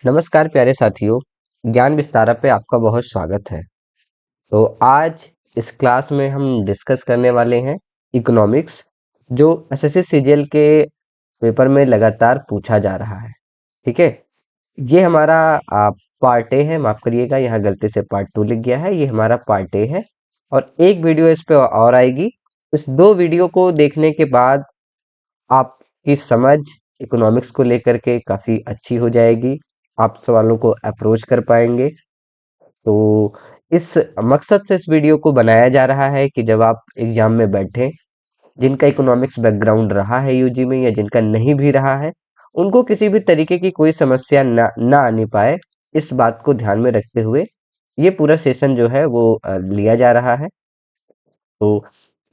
नमस्कार प्यारे साथियों, ज्ञान विस्तारा पे आपका बहुत स्वागत है। तो आज इस क्लास में हम डिस्कस करने वाले हैं इकोनॉमिक्स, जो एसएससी सीजीएल के पेपर में लगातार पूछा जा रहा है। ठीक है, ये हमारा पार्ट ए है। माफ करिएगा, यहाँ गलती से पार्ट 2 लिख गया है। ये हमारा पार्ट ए है और एक वीडियो इस पे और आएगी। इस दो वीडियो को देखने के बाद आपकी समझ इकोनॉमिक्स को लेकर के काफ़ी अच्छी हो जाएगी। आप सवालों को अप्रोच कर पाएंगे। तो इस मकसद से इस वीडियो को बनाया जा रहा है कि जब आप एग्जाम में बैठें, जिनका इकोनॉमिक्स बैकग्राउंड रहा है यूजी में या जिनका नहीं भी रहा है, उनको किसी भी तरीके की कोई समस्या ना आनी पाए, इस बात को ध्यान में रखते हुए ये पूरा सेशन जो है वो लिया जा रहा है। तो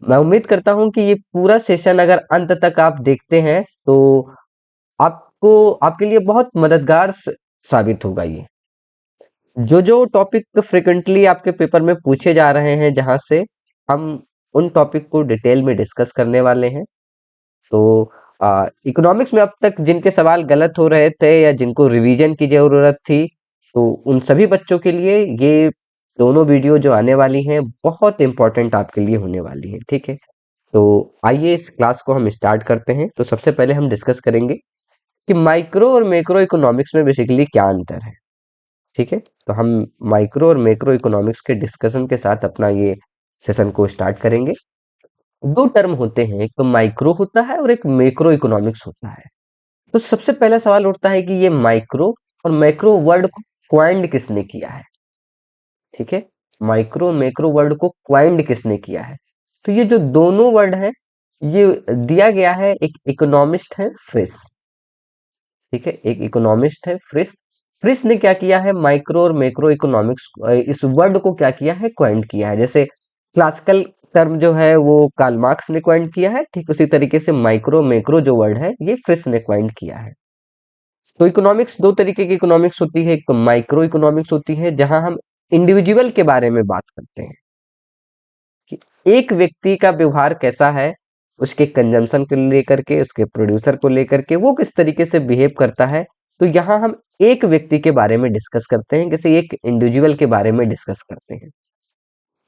मैं उम्मीद करता हूँ कि ये पूरा सेशन अगर अंत तक आप देखते हैं तो आपको आपके लिए बहुत मददगार साबित होगा। ये जो टॉपिक फ्रिक्वेंटली आपके पेपर में पूछे जा रहे हैं, जहां से हम उन टॉपिक को डिटेल में डिस्कस करने वाले हैं। तो इकोनॉमिक्स में अब तक जिनके सवाल गलत हो रहे थे या जिनको रिवीजन की जरूरत थी, तो उन सभी बच्चों के लिए ये दोनों वीडियो जो आने वाली हैं बहुत इंपॉर्टेंट आपके लिए होने वाली है। ठीक है, तो आइए इस क्लास को हम स्टार्ट करते हैं। तो सबसे पहले हम डिस्कस करेंगे कि माइक्रो और मैक्रो इकोनॉमिक्स में बेसिकली क्या अंतर है। ठीक है, तो हम माइक्रो और मैक्रो इकोनॉमिक्स के डिस्कशन के साथ अपना ये सेशन को स्टार्ट करेंगे। दो टर्म होते हैं, एक तो माइक्रो होता है और एक मैक्रो इकोनॉमिक्स होता है। तो सबसे पहला सवाल उठता है कि ये माइक्रो और मैक्रो वर्ड को क्वाइंड किसने किया है। ठीक है, माइक्रो मैक्रो वर्ड को क्वाइंड किसने किया है। तो ये जो दोनों वर्ड हैं, ये दिया गया है एक इकोनॉमिस्ट है, फ्रिस। ठीक है, एक इकोनॉमिस्ट है, फ्रिस। फ्रिस ने क्या किया है, माइक्रो और मैक्रो इकोनॉमिक्स इस वर्ड को क्या किया है, क्वाइंट किया है। जैसे क्लासिकल टर्म जो है वो कार्ल मार्क्स ने क्वाइंट किया है, ठीक उसी तरीके से माइक्रो मैक्रो जो वर्ड है ये फ्रिस ने क्वाइंट किया है। तो इकोनॉमिक्स दो तरीके की इकोनॉमिक्स होती है। एक तो माइक्रो इकोनॉमिक्स होती है, जहां हम इंडिविजुअल के बारे में बात करते हैं कि एक व्यक्ति का व्यवहार कैसा है, उसके कंजम्पशन को लेकर के, उसके प्रोड्यूसर को लेकर के वो किस तरीके से बिहेव करता है। तो यहाँ हम एक व्यक्ति के बारे में डिस्कस करते हैं, किसी एक इंडिविजुअल के बारे में डिस्कस करते हैं।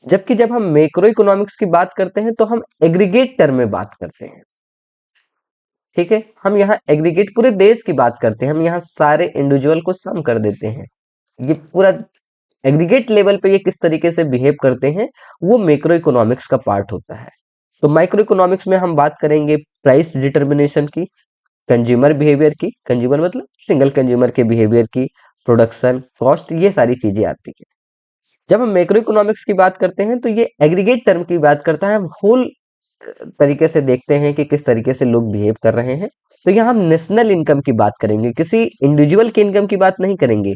जबकि जब हम मैक्रो इकोनॉमिक्स की बात करते हैं तो हम एग्रीगेट टर्म में बात करते हैं। ठीक है, हम यहाँ एग्रीगेट पूरे देश की बात करते हैं, हम यहाँ सारे इंडिविजुअल को सम कर देते हैं। ये पूरा एग्रीगेट लेवल पे ये किस तरीके से बिहेव करते हैं, वो मैक्रो इकोनॉमिक्स का पार्ट होता है। तो माइक्रो इकोनॉमिक्स में हम बात करेंगे प्राइस डिटर्मिनेशन की, कंज्यूमर बिहेवियर की, कंज्यूमर मतलब सिंगल कंज्यूमर के बिहेवियर की, प्रोडक्शन कॉस्ट, ये सारी चीजें आती है। जब हम मैक्रो इकोनॉमिक्स की बात करते हैं तो ये एग्रीगेट टर्म की बात करता है, हम होल तरीके से देखते हैं कि किस तरीके से लोग बिहेव कर रहे हैं। तो यहाँ हम नेशनल इनकम की बात करेंगे, किसी इंडिविजुअल की इनकम की बात नहीं करेंगे।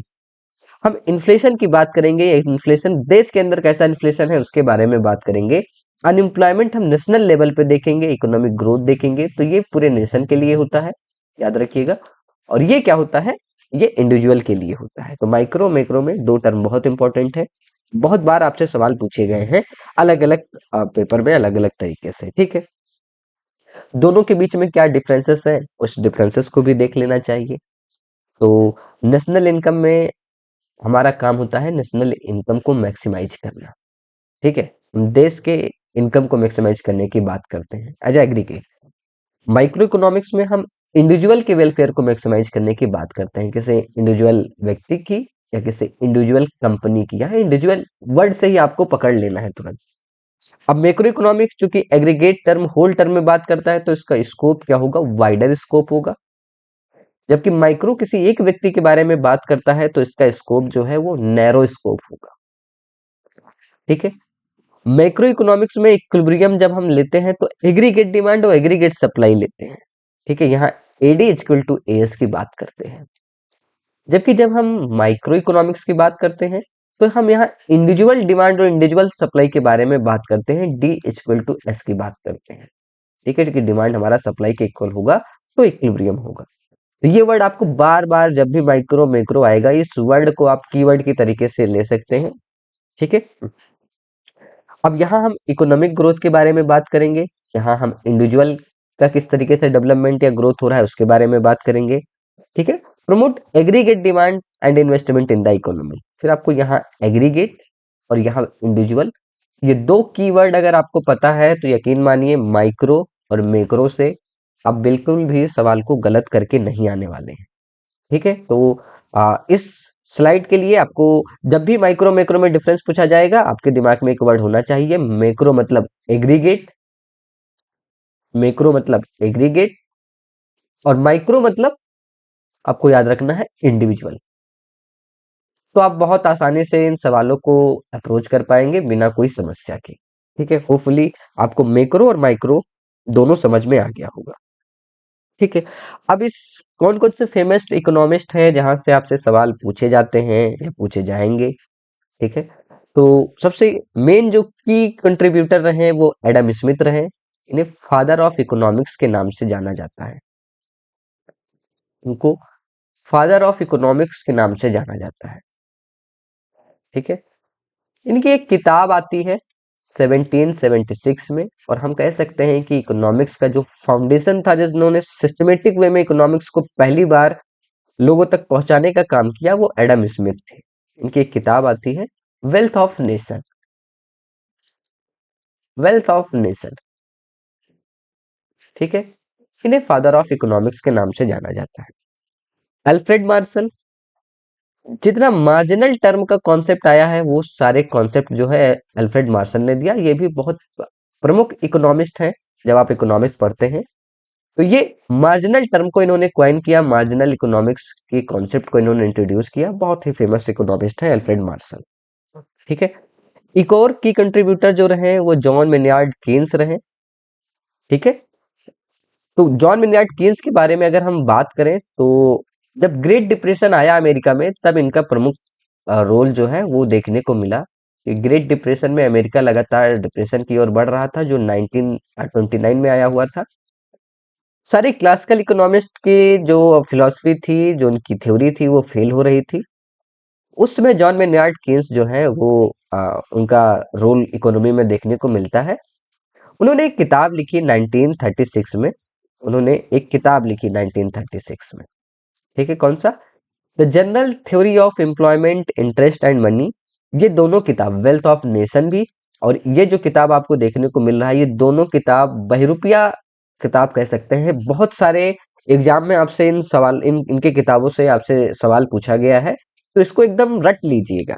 हम इन्फ्लेशन की बात करेंगे, इन्फ्लेशन देश के अंदर कैसा इन्फ्लेशन है उसके बारे में बात करेंगे। अनएम्प्लॉयमेंट हम नेशनल लेवल पे देखेंगे, इकोनॉमिक ग्रोथ देखेंगे। तो ये पूरे नेशन के लिए होता है, याद रखिएगा। और ये क्या होता है, ये इंडिविजुअल के लिए होता है। तो माइक्रो मैक्रो में दो टर्म बहुत इंपॉर्टेंट है, बहुत बार आपसे सवाल पूछे गए हैं अलग अलग पेपर में अलग अलग तरीके से। ठीक है, दोनों के बीच में क्या डिफरेंसेस है, उस डिफरेंसेस को भी देख लेना चाहिए। तो नेशनल इनकम में हमारा काम होता है नेशनल इनकम को मैक्सिमाइज करना। ठीक है, हम देश के इनकम को मैक्सिमाइज करने की बात करते हैं एज एग्रीगेट। माइक्रो इकोनॉमिक्स में हम इंडिविजुअल के वेलफेयर को मैक्सिमाइज करने की बात करते हैं, किसी इंडिविजुअल व्यक्ति की या किसी इंडिविजुअल कंपनी की। यहाँ इंडिविजुअल वर्ड से ही आपको पकड़ लेना है तुरंत। अब मैक्रो इकोनॉमिक्स चूंकि एग्रीगेट टर्म होल टर्म में बात करता है, तो इसका स्कोप क्या होगा, वाइडर स्कोप होगा। जबकि माइक्रो किसी एक व्यक्ति के बारे में बात करता है तो इसका स्कोप जो है वो नैरो स्कोप होगा। ठीक है, मैक्रो इकोनॉमिक्स में इक्विलिब्रियम जब हम लेते हैं तो एग्रीगेट डिमांड और एग्रीगेट सप्लाई लेते हैं। ठीक है, यहाँ एडी इक्वल टू एस की बात करते हैं। जबकि जब हम माइक्रो इकोनॉमिक्स की बात करते हैं तो हम यहाँ इंडिविजुअल डिमांड और इंडिविजुअल सप्लाई के बारे में बात करते हैं, डी इक्वल टू एस की बात करते हैं। ठीक है, क्योंकि डिमांड हमारा सप्लाई के इक्वल होगा तो इक्विलिब्रियम होगा। तो ये वर्ड आपको बार बार जब भी माइक्रो मैक्रो आएगा, इस वर्ड को आप कीवर्ड की तरीके से ले सकते हैं। ठीक है, अब यहाँ हम इकोनॉमिक ग्रोथ के बारे में बात करेंगे, यहाँ हम इंडिविजुअल का किस तरीके से डेवलपमेंट या ग्रोथ हो रहा है उसके बारे में बात करेंगे। ठीक है, promote aggregate demand and investment in the economy. फिर आपको यहाँ एग्रीगेट और यहाँ इंडिविजुअल, ये दो कीवर्ड अगर आपको पता है तो यकीन मानिए माइक्रो और मैक्रो से आप बिल्कुल भी सवाल को गलत करके नहीं आने वाले हैं। ठीक है, तो इस स्लाइड के लिए आपको जब भी माइक्रो मैक्रो में डिफरेंस पूछा जाएगा, आपके दिमाग में एक वर्ड होना चाहिए, मैक्रो मतलब एग्रीगेट, मैक्रो मतलब एग्रीगेट, और माइक्रो मतलब आपको याद रखना है इंडिविजुअल। तो आप बहुत आसानी से इन सवालों को अप्रोच कर पाएंगे बिना कोई समस्या के। ठीक है, होपफुली आपको मैक्रो और माइक्रो दोनों समझ में आ गया होगा। ठीक है, अब इस कौन कौन से फेमस इकोनॉमिस्ट हैं जहां से आपसे सवाल पूछे जाते हैं या पूछे जाएंगे। ठीक है, तो सबसे मेन जो की कंट्रीब्यूटर रहे वो एडम स्मिथ रहे। इन्हें फादर ऑफ इकोनॉमिक्स के नाम से जाना जाता है, उनको फादर ऑफ इकोनॉमिक्स के नाम से जाना जाता है। ठीक है, इनकी एक किताब आती है 1776 में, और हम कह सकते हैं कि इकोनॉमिक्स का जो फाउंडेशन था, जिन्होंने सिस्टमेटिक वे में इकोनॉमिक्स को पहली बार लोगों तक पहुंचाने का काम किया, वो एडम स्मिथ थे। इनकी एक किताब आती है wealth of nation, wealth of nation. ठीक है, इन्हें फादर ऑफ इकोनॉमिक्स के नाम से जाना जाता है। अल्फ्रेड मार्शल, जितना मार्जिनल टर्म का कॉन्सेप्ट आया है वो सारे कॉन्सेप्ट जो है अल्फ्रेड मार्शल ने दिया। ये भी बहुत प्रमुख इकोनॉमिस्ट हैं जब आप इकोनॉमिक्स पढ़ते हैं। तो ये मार्जिनल टर्म को इन्होंने क्वाइन किया, मार्जिनल इकोनॉमिक्स की कॉन्सेप्ट को इन्होंने इंट्रोड्यूस किया। बहुत ही फेमस इकोनॉमिस्ट है अल्फ्रेड मार्शल। ठीक है, एक और की कंट्रीब्यूटर जो रहे वो जॉन मेनियार्ड केन्स रहे। ठीक है, तो जॉन मेनियार्ड केन्स के बारे में अगर हम बात करें तो जब ग्रेट डिप्रेशन आया अमेरिका में, तब इनका प्रमुख रोल जो है वो देखने को मिला। कि ग्रेट डिप्रेशन में अमेरिका लगातार डिप्रेशन की ओर बढ़ रहा था, जो 1929 में आया हुआ था। सारे क्लासिकल इकोनॉमिस्ट की जो फिलॉसफी थी, जो उनकी थ्योरी थी, वो फेल हो रही थी। उस समय जॉन मेनियार्ड केन्स जो है वो उनका रोल इकोनॉमी में देखने को मिलता है। उन्होंने एक किताब लिखी 1936 में, उन्होंने एक किताब लिखी 1936 में। ठीक है, कौन सा? The general theory of employment interest and money. ये दोनों किताब, वेल्थ ऑफ नेशन भी और ये जो किताब आपको देखने को मिल रहा है, ये दोनों किताब बहरूपिया किताब कह सकते हैं। बहुत सारे एग्जाम में आपसे इन सवाल इनके किताबों से आपसे सवाल पूछा गया है, तो इसको एकदम रट लीजिएगा।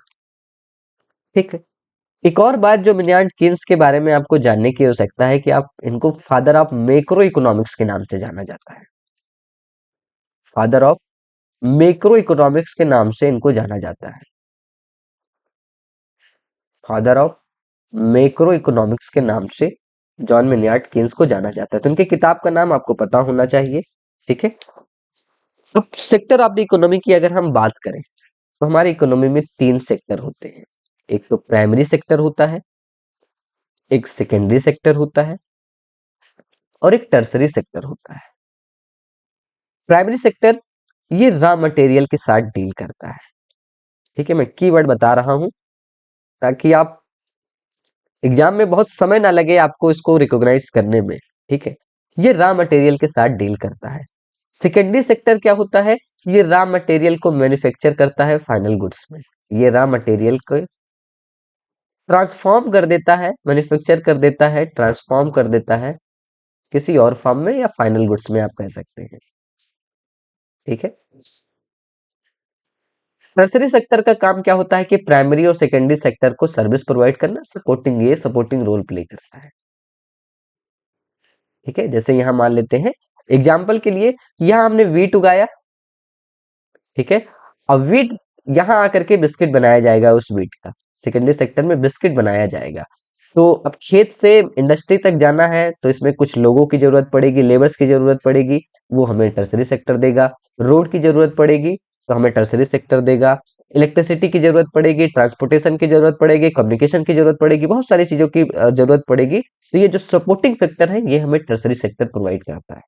ठीक है, एक और बात जो मिन्यार्ड किन्स के बारे में आपको जानने की आवश्यकता है कि आप इनको फादर ऑफ मैक्रो इकोनॉमिक्स के नाम से जाना जाता है। फादर ऑफ मैक्रो इकोनॉमिक्स के नाम से इनको जाना जाता है। फादर ऑफ मैक्रो इकोनॉमिक्स के नाम से जॉन मिन्यार्ड किन्स को जाना जाता है। तो इनके किताब का नाम आपको पता होना चाहिए। ठीक है, अब सेक्टर ऑफ द इकोनॉमी की अगर हम बात करें तो हमारी इकोनॉमी में तीन सेक्टर होते हैं। एक तो प्राइमरी सेक्टर होता है, एक सेकेंडरी सेक्टर होता है, और एक टर्सरी सेक्टर होता है। प्राइमरी सेक्टर ये रॉ मटेरियल के साथ डील करता है। ठीक है, मैं कीवर्ड बता रहा हूं ताकि आप एग्जाम में बहुत समय ना लगे आपको इसको रिकॉग्नाइज करने में। ठीक है, ये रॉ मटेरियल के साथ डील करता है। सेकेंडरी सेक्टर क्या होता है? ये रॉ मटेरियल को मैन्युफैक्चर करता है फाइनल गुड्स में। ये रॉ मटेरियल को ट्रांसफॉर्म कर देता है, मैन्युफैक्चर कर देता है, ट्रांसफॉर्म कर देता है किसी और फॉर्म में या फाइनल गुड्स में आप कह सकते हैं। ठीक है, टर्सरी सेक्टर का काम क्या होता है कि प्राइमरी और सेकेंडरी सेक्टर को सर्विस प्रोवाइड करना, सपोर्टिंग, ये सपोर्टिंग रोल प्ले करता है। ठीक है, जैसे यहां मान लेते हैं एग्जाम्पल के लिए, यहां हमने वीट उगाया। ठीक है, अब वीट यहां आकर के बिस्किट बनाया जाएगा, उस वीट का सेकेंडरी सेक्टर में बिस्किट बनाया जाएगा। तो अब खेत से इंडस्ट्री तक जाना है तो इसमें कुछ लोगों की जरूरत पड़ेगी, लेबर्स की जरूरत पड़ेगी, वो हमें टर्सरी सेक्टर देगा। रोड की जरूरत पड़ेगी तो हमें टर्सरी सेक्टर देगा। इलेक्ट्रिसिटी की जरूरत पड़ेगी, ट्रांसपोर्टेशन की जरूरत पड़ेगी, कम्युनिकेशन की जरूरत पड़ेगी, बहुत सारी चीजों की जरूरत पड़ेगी। तो ये जो सपोर्टिंग फैक्टर है ये हमें टर्सरी सेक्टर प्रोवाइड करता है।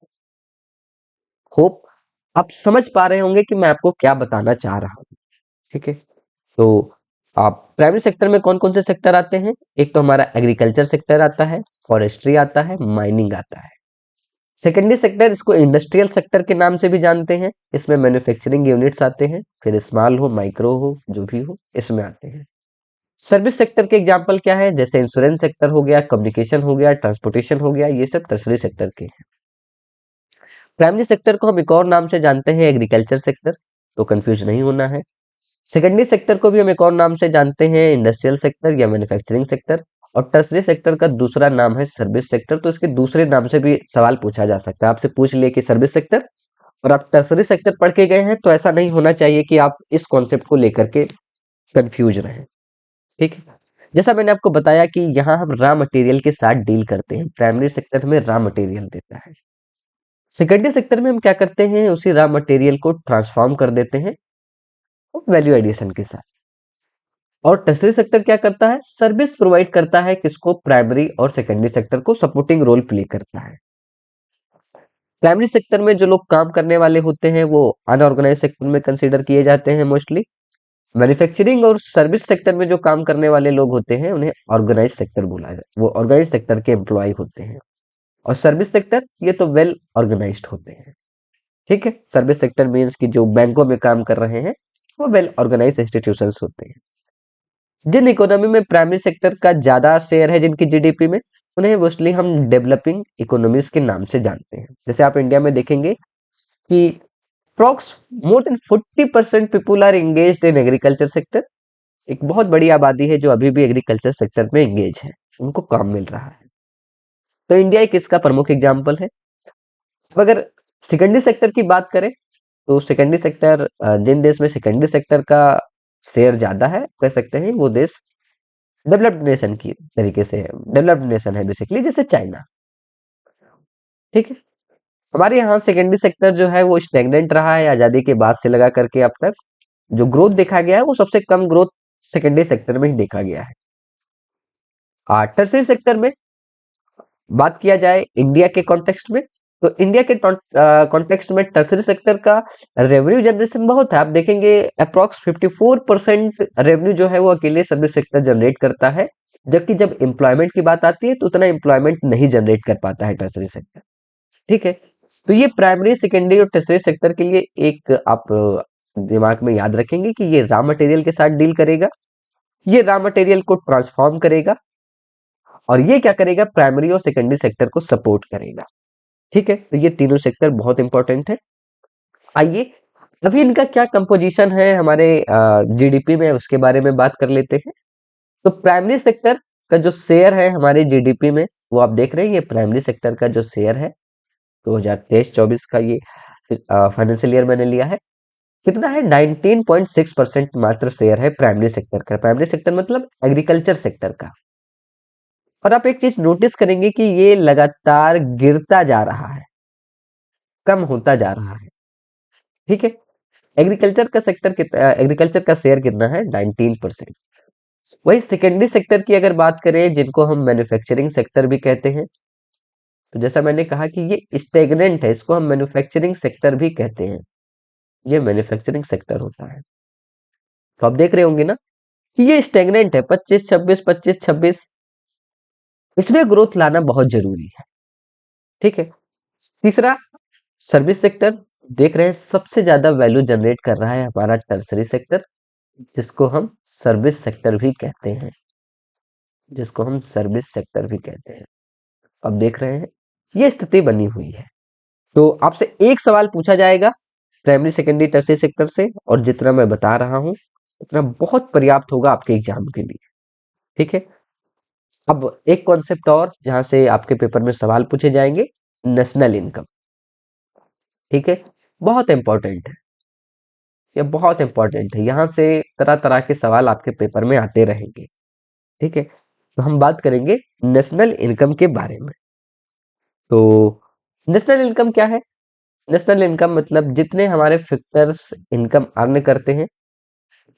होप आप समझ पा रहे होंगे कि मैं आपको क्या बताना चाह रहा हूँ। ठीक है, तो आप प्राइमरी सेक्टर में कौन कौन से सेक्टर आते हैं? एक तो हमारा एग्रीकल्चर सेक्टर आता है, फॉरेस्ट्री आता है, माइनिंग आता है। सेकेंडरी सेक्टर इसको इंडस्ट्रियल सेक्टर के नाम से भी जानते हैं। इसमें मैन्युफैक्चरिंग यूनिट्स आते हैं, फिर स्मॉल हो, माइक्रो हो, जो भी हो, इसमें आते हैं। सर्विस सेक्टर के एग्जांपल क्या है? जैसे इंश्योरेंस सेक्टर हो गया, कम्युनिकेशन हो गया, ट्रांसपोर्टेशन हो गया, ये सब टर्सरी सेक्टर के हैं। प्राइमरी सेक्टर को हम एक और नाम से जानते हैं, एग्रीकल्चर सेक्टर, तो कंफ्यूज नहीं होना है। सेकेंडरी सेक्टर को भी हम एक और नाम से जानते हैं, इंडस्ट्रियल सेक्टर या मैन्युफैक्चरिंग सेक्टर। और टर्सरी सेक्टर का दूसरा नाम है सर्विस सेक्टर। तो इसके दूसरे नाम से भी सवाल पूछा जा सकता है। आपसे पूछ लिए कि सर्विस सेक्टर और आप टर्सरी सेक्टर पढ़ के गए हैं, तो ऐसा नहीं होना चाहिए कि आप इस कॉन्सेप्ट को लेकर के कंफ्यूज रहें। ठीक है, जैसा मैंने आपको बताया कि यहाँ हम रॉ मटेरियल के साथ डील करते हैं। प्राइमरी सेक्टर में रॉ मटेरियल देता है, सेकेंडरी सेक्टर में हम क्या करते हैं, उसी रॉ मटेरियल को ट्रांसफॉर्म कर देते हैं वैल्यू एडिशन के साथ। और टर्सरी सेक्टर क्या करता है? सर्विस प्रोवाइड करता है, किसको? प्राइमरी और सेकेंडरी सेक्टर को, सपोर्टिंग रोल प्ले करता है। प्राइमरी सेक्टर में जो लोग काम करने वाले होते हैं वो अनऑर्गेनाइज सेक्टर में कंसीडर किए जाते हैं मोस्टली। मैन्युफैक्चरिंग और सर्विस सेक्टर में जो काम करने वाले लोग होते हैं उन्हें ऑर्गेनाइज सेक्टर बोला जाता है, वो ऑर्गेनाइज सेक्टर के एम्प्लॉय होते हैं। और सर्विस सेक्टर ये तो वेल ऑर्गेनाइज्ड होते हैं। ठीक है, सर्विस सेक्टर मीन्स कि जो बैंकों में काम कर रहे हैं वो वेल ऑर्गेनाइज इंस्टीट्यूशंस होते हैं। जिन इकोनॉमी में प्राइमरी सेक्टर का ज्यादा शेयर है जिनकी जीडीपी में, उन्हें मोस्टली हम डेवलपिंग इकोनॉमीज के नाम से जानते हैं। जैसे आप इंडिया में देखेंगे कि approx more than 40% people are engaged in agriculture sector. एक बहुत बड़ी आबादी है जो अभी भी एग्रीकल्चर सेक्टर में एंगेज है, उनको काम मिल रहा है। तो इंडिया एक इसका प्रमुख एग्जाम्पल है। अब अगर सेकेंडरी सेक्टर की बात करें, तो सेकेंडरी सेक्टर, जिन देश में सेकेंडरी सेक्टर का शेयर ज्यादा है, कह सकते हैं वो देश डेवलप्ड नेशन की तरीके से है, डेवलप्ड नेशन है बेसिकली, जैसे चाइना। ठीक है, हमारे यहाँ सेकेंडरी सेक्टर जो है वो स्टेगनेंट रहा है आजादी के बाद से लगा करके अब तक। जो ग्रोथ देखा गया है वो सबसे कम ग्रोथ सेकेंडरी सेक्टर में ही देखा गया है। टर्सरी सेक्टर में बात किया जाए इंडिया के कॉन्टेक्स्ट में, तो इंडिया के कॉन्टेक्स्ट में टर्सरी सेक्टर का रेवेन्यू जनरेशन बहुत है। आप देखेंगे अप्रॉक्स 54% रेवेन्यू जो है वो अकेले सर्विस सेक्टर जनरेट करता है, जबकि जब एम्प्लॉयमेंट की बात आती है तो उतना एम्प्लॉयमेंट नहीं जनरेट कर पाता है टर्सरी सेक्टर। ठीक है, तो ये प्राइमरी, सेकेंडरी और टर्सरी सेक्टर के लिए एक आप दिमाग में याद रखेंगे कि ये रॉ मटेरियल के साथ डील करेगा, ये रॉ मटेरियल को ट्रांसफॉर्म करेगा, और ये क्या करेगा? प्राइमरी और सेकेंडरी सेक्टर को सपोर्ट करेगा। ठीक है, तो ये तीनों सेक्टर बहुत इंपॉर्टेंट है। आइए अभी इनका क्या कंपोजिशन है हमारे जीडीपी में, उसके बारे में बात कर लेते हैं। तो प्राइमरी सेक्टर का जो शेयर है हमारे जीडीपी में, वो आप देख रहे हैं, ये प्राइमरी सेक्टर का जो शेयर है 2023-24 का, ये फाइनेंशियल ईयर मैंने लिया है, कितना है? 19.6% मात्र शेयर है प्राइमरी सेक्टर का। प्राइमरी सेक्टर मतलब एग्रीकल्चर सेक्टर का। और आप एक चीज नोटिस करेंगे कि ये लगातार गिरता जा रहा है, कम होता जा रहा है। ठीक है, एग्रीकल्चर का सेक्टर कितना, एग्रीकल्चर का शेयर कितना है? 19%। वही सेकेंडरी सेक्टर की अगर बात करें, जिनको हम मैन्युफैक्चरिंग सेक्टर भी कहते हैं, तो जैसा मैंने कहा कि ये स्टेगनेंट है, इसको हम मैन्युफैक्चरिंग सेक्टर भी कहते हैं। ये मैन्युफैक्चरिंग सेक्टर होता है। तो आप देख रहे होंगे ना कि ये स्टेगनेंट है, 25-26, 25-26। इसमें ग्रोथ लाना बहुत जरूरी है। ठीक है, तीसरा सर्विस सेक्टर, देख रहे हैं सबसे ज्यादा वैल्यू जनरेट कर रहा है हमारा टर्सरी सेक्टर, जिसको हम सर्विस सेक्टर भी कहते हैं, जिसको हम सर्विस सेक्टर भी कहते हैं। अब देख रहे हैं ये स्थिति बनी हुई है। तो आपसे एक सवाल पूछा जाएगा प्राइमरी, सेकेंडरी, टर्सरी सेक्टर से, और जितना मैं बता रहा हूं उतना बहुत पर्याप्त होगा आपके एग्जाम के लिए। ठीक है, अब एक कॉन्सेप्ट और जहां से आपके पेपर में सवाल पूछे जाएंगे, नेशनल इनकम। ठीक है, बहुत इंपॉर्टेंट है, ये बहुत इंपॉर्टेंट है। यहाँ से तरह तरह के सवाल आपके पेपर में आते रहेंगे। ठीक है, तो हम बात करेंगे नेशनल इनकम के बारे में। तो नेशनल इनकम क्या है? नेशनल इनकम मतलब जितने हमारे फैक्टर्स इनकम अर्न करते हैं,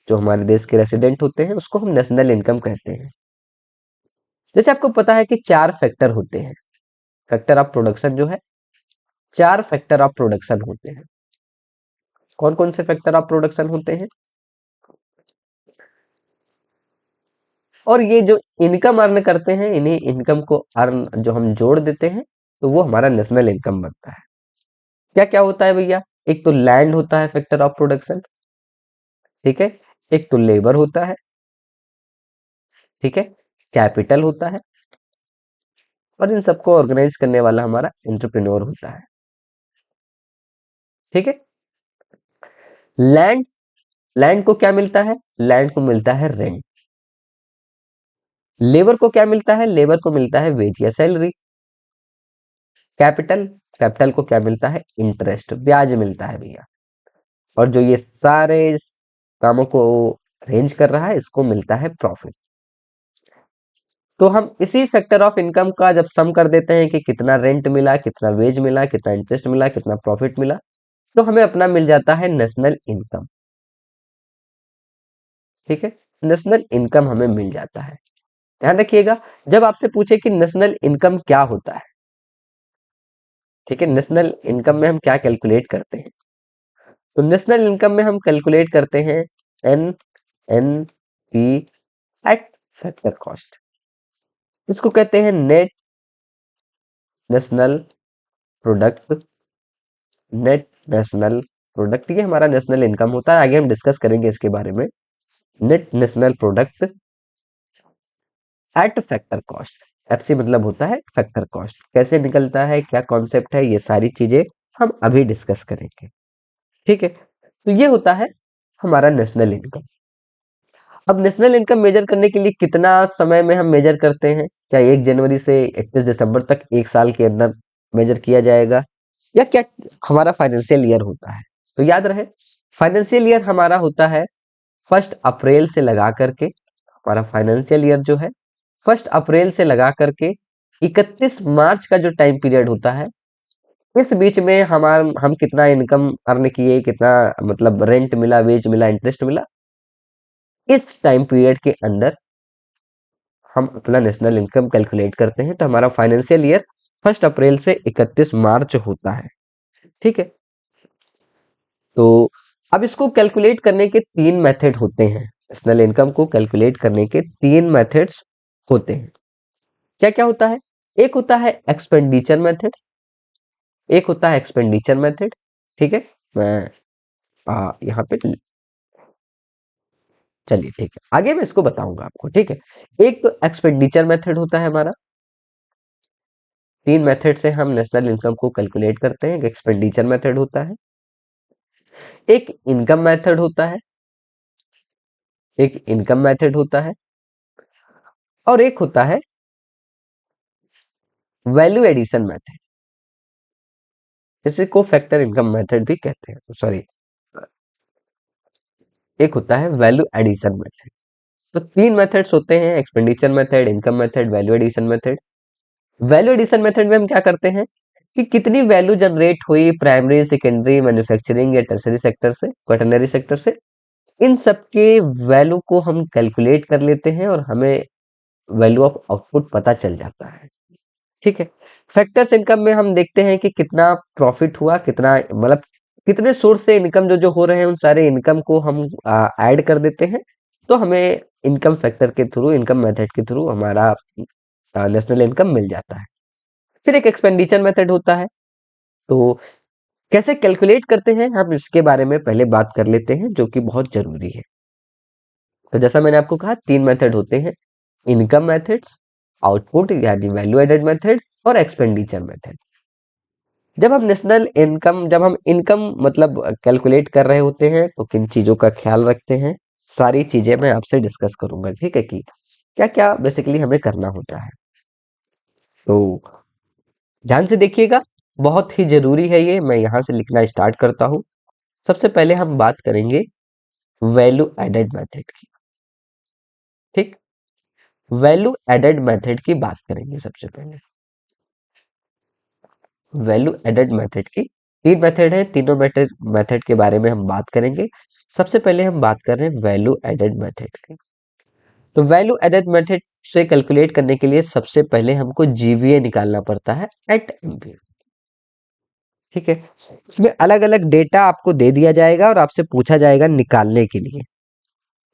जो हमारे देश के रेसिडेंट होते हैं, उसको हम नेशनल इनकम कहते हैं। जैसे आपको पता है कि चार फैक्टर होते हैं, फैक्टर ऑफ प्रोडक्शन जो है, चार फैक्टर ऑफ प्रोडक्शन होते हैं। कौन कौन से फैक्टर ऑफ प्रोडक्शन होते हैं? और ये जो इनकम अर्न करते हैं, इन्हीं इनकम को अर्न जो हम जोड़ देते हैं, तो वो हमारा नेशनल इनकम बनता है। क्या क्या होता है भैया? एक तो लैंड होता है फैक्टर ऑफ प्रोडक्शन, ठीक है, एक तो लेबर होता है, ठीक है, कैपिटल होता है, और इन सबको ऑर्गेनाइज करने वाला हमारा एंटरप्रेन्योर होता है, ठीक है। लैंड, लैंड को क्या मिलता है? लैंड को मिलता है रेंट। लेबर को क्या मिलता है? लेबर को मिलता है वेज या सैलरी। कैपिटल, कैपिटल को क्या मिलता है? इंटरेस्ट, ब्याज मिलता है भैया। और जो ये सारे कामों को अरेंज कर रहा है, इसको मिलता है प्रॉफिट। तो हम इसी फैक्टर ऑफ इनकम का जब सम कर देते हैं कि कितना रेंट मिला, कितना वेज मिला, कितना इंटरेस्ट मिला, कितना प्रॉफिट मिला, तो हमें अपना मिल जाता है नेशनल इनकम, ठीक है। नेशनल इनकम हमें मिल जाता है। ध्यान रखिएगा, जब आपसे पूछे कि नेशनल इनकम क्या होता है, ठीक है, नेशनल इनकम में हम क्या कैलकुलेट करते हैं, तो नेशनल इनकम में हम कैलकुलेट करते हैं N N P at factor cost. इसको कहते हैं net national product, net national product, ये हमारा नेशनल इनकम होता है। आगे हम डिस्कस करेंगे इसके बारे में। Net national product at factor cost, FC मतलब होता है फैक्टर कॉस्ट। कैसे निकलता है, क्या कॉन्सेप्ट है, ये सारी चीजें हम अभी डिस्कस करेंगे, ठीक है। तो ये होता है हमारा नेशनल इनकम। अब नेशनल इनकम मेजर करने के लिए कितना समय में हम मेजर करते हैं? क्या 1 जनवरी से 31 दिसंबर तक, एक साल के अंदर मेजर किया जाएगा, या क्या हमारा फाइनेंशियल ईयर होता है? तो याद रहे, फाइनेंशियल ईयर हमारा होता है 1 अप्रैल से लगा करके, हमारा फाइनेंशियल ईयर जो है 1 अप्रैल से लगा करके 31 मार्च का जो टाइम पीरियड होता है, इस बीच में हम कितना इनकम अर्न किए, कितना मतलब रेंट मिला, वेज मिला, इंटरेस्ट मिला, इस टाइम पीरियड के अंदर हम अपना नेशनल इनकम कैलकुलेट करते हैं। तो हमारा फाइनेंशियल ईयर 1 अप्रैल से 31 मार्च होता है, ठीक है। तो अब इसको कैलकुलेट करने के 3 मेथड होते हैं। नेशनल इनकम को कैलकुलेट करने के 3 मेथड्स होते हैं। क्या क्या होता है? एक होता है एक्सपेंडिचर मेथड, एक होता है एक्सपेंडिचर मेथड, ठीक है। मैं यहाँ पे चलिए, ठीक है, आगे मैं इसको बताऊंगा आपको, ठीक है। एक तो एक्सपेंडिचर मेथड होता है हमारा। 3 मेथड से हम नेशनल इनकम को कैलकुलेट करते हैं। एक एक्सपेंडिचर मेथड होता है, एक इनकम मेथड होता है, एक इनकम मेथड होता है, और एक होता है वैल्यू एडिशन मेथड, जिसे को फैक्टर इनकम मेथड भी कहते हैं, सॉरी, एक होता है वैल्यू एडिशन मेथड। तो 3 मेथड्स होते हैं, expenditure method, income method, value addition method. Value addition method में हम क्या करते हैं कि कितनी वैल्यू जनरेट हुई प्राइमरी, सेकेंडरी, मैन्युफैक्चरिंग या टर्सरी सेक्टर से, क्वाटरनरी सेक्टर से, इन सब के वैल्यू को हम कैलकुलेट कर लेते हैं और हमें वैल्यू ऑफ आउटपुट पता चल जाता है, ठीक है। फैक्टर्स इनकम में हम देखते हैं कि कितना प्रॉफिट हुआ, कितना मतलब कितने सोर्स से इनकम जो जो हो रहे हैं, उन सारे इनकम को हम ऐड कर देते हैं। तो हमें इनकम फैक्टर के थ्रू, इनकम मेथड के थ्रू हमारा नेशनल इनकम मिल जाता है। फिर एक एक्सपेंडिचर मेथड होता है। तो कैसे कैलकुलेट करते हैं, हम इसके बारे में पहले बात कर लेते हैं, जो कि बहुत जरूरी है। तो जैसा मैंने आपको कहा, 3 मेथड होते हैं, इनकम मेथड्स, आउटपुट यानी वैल्यू एडेड मेथड, और एक्सपेंडिचर मेथड। जब हम इनकम मतलब कैलकुलेट कर रहे होते हैं, तो किन चीजों का ख्याल रखते हैं, सारी चीजें मैं आपसे डिस्कस करूंगा, ठीक है, कि क्या क्या बेसिकली हमें करना होता है। तो ध्यान से देखिएगा, बहुत ही जरूरी है ये। मैं यहां से लिखना स्टार्ट करता हूं। सबसे पहले हम बात करेंगे वैल्यू एडेड मेथड की, ठीक। वैल्यू एडेड मेथड की बात करेंगे सबसे पहले। वैल्यू एडेड मेथड की 3 मेथड है, तीनों मेथड के बारे में हम बात करेंगे। सबसे पहले हम बात कर रहे हैं वैल्यू एडेड मेथड की। तो वैल्यू एडेड मेथड से कैलकुलेट करने के लिए सबसे पहले हमको जीवीए निकालना पड़ता है एट एमपी, ठीक है। इसमें अलग अलग डेटा आपको दे दिया जाएगा और आपसे पूछा जाएगा निकालने के लिए।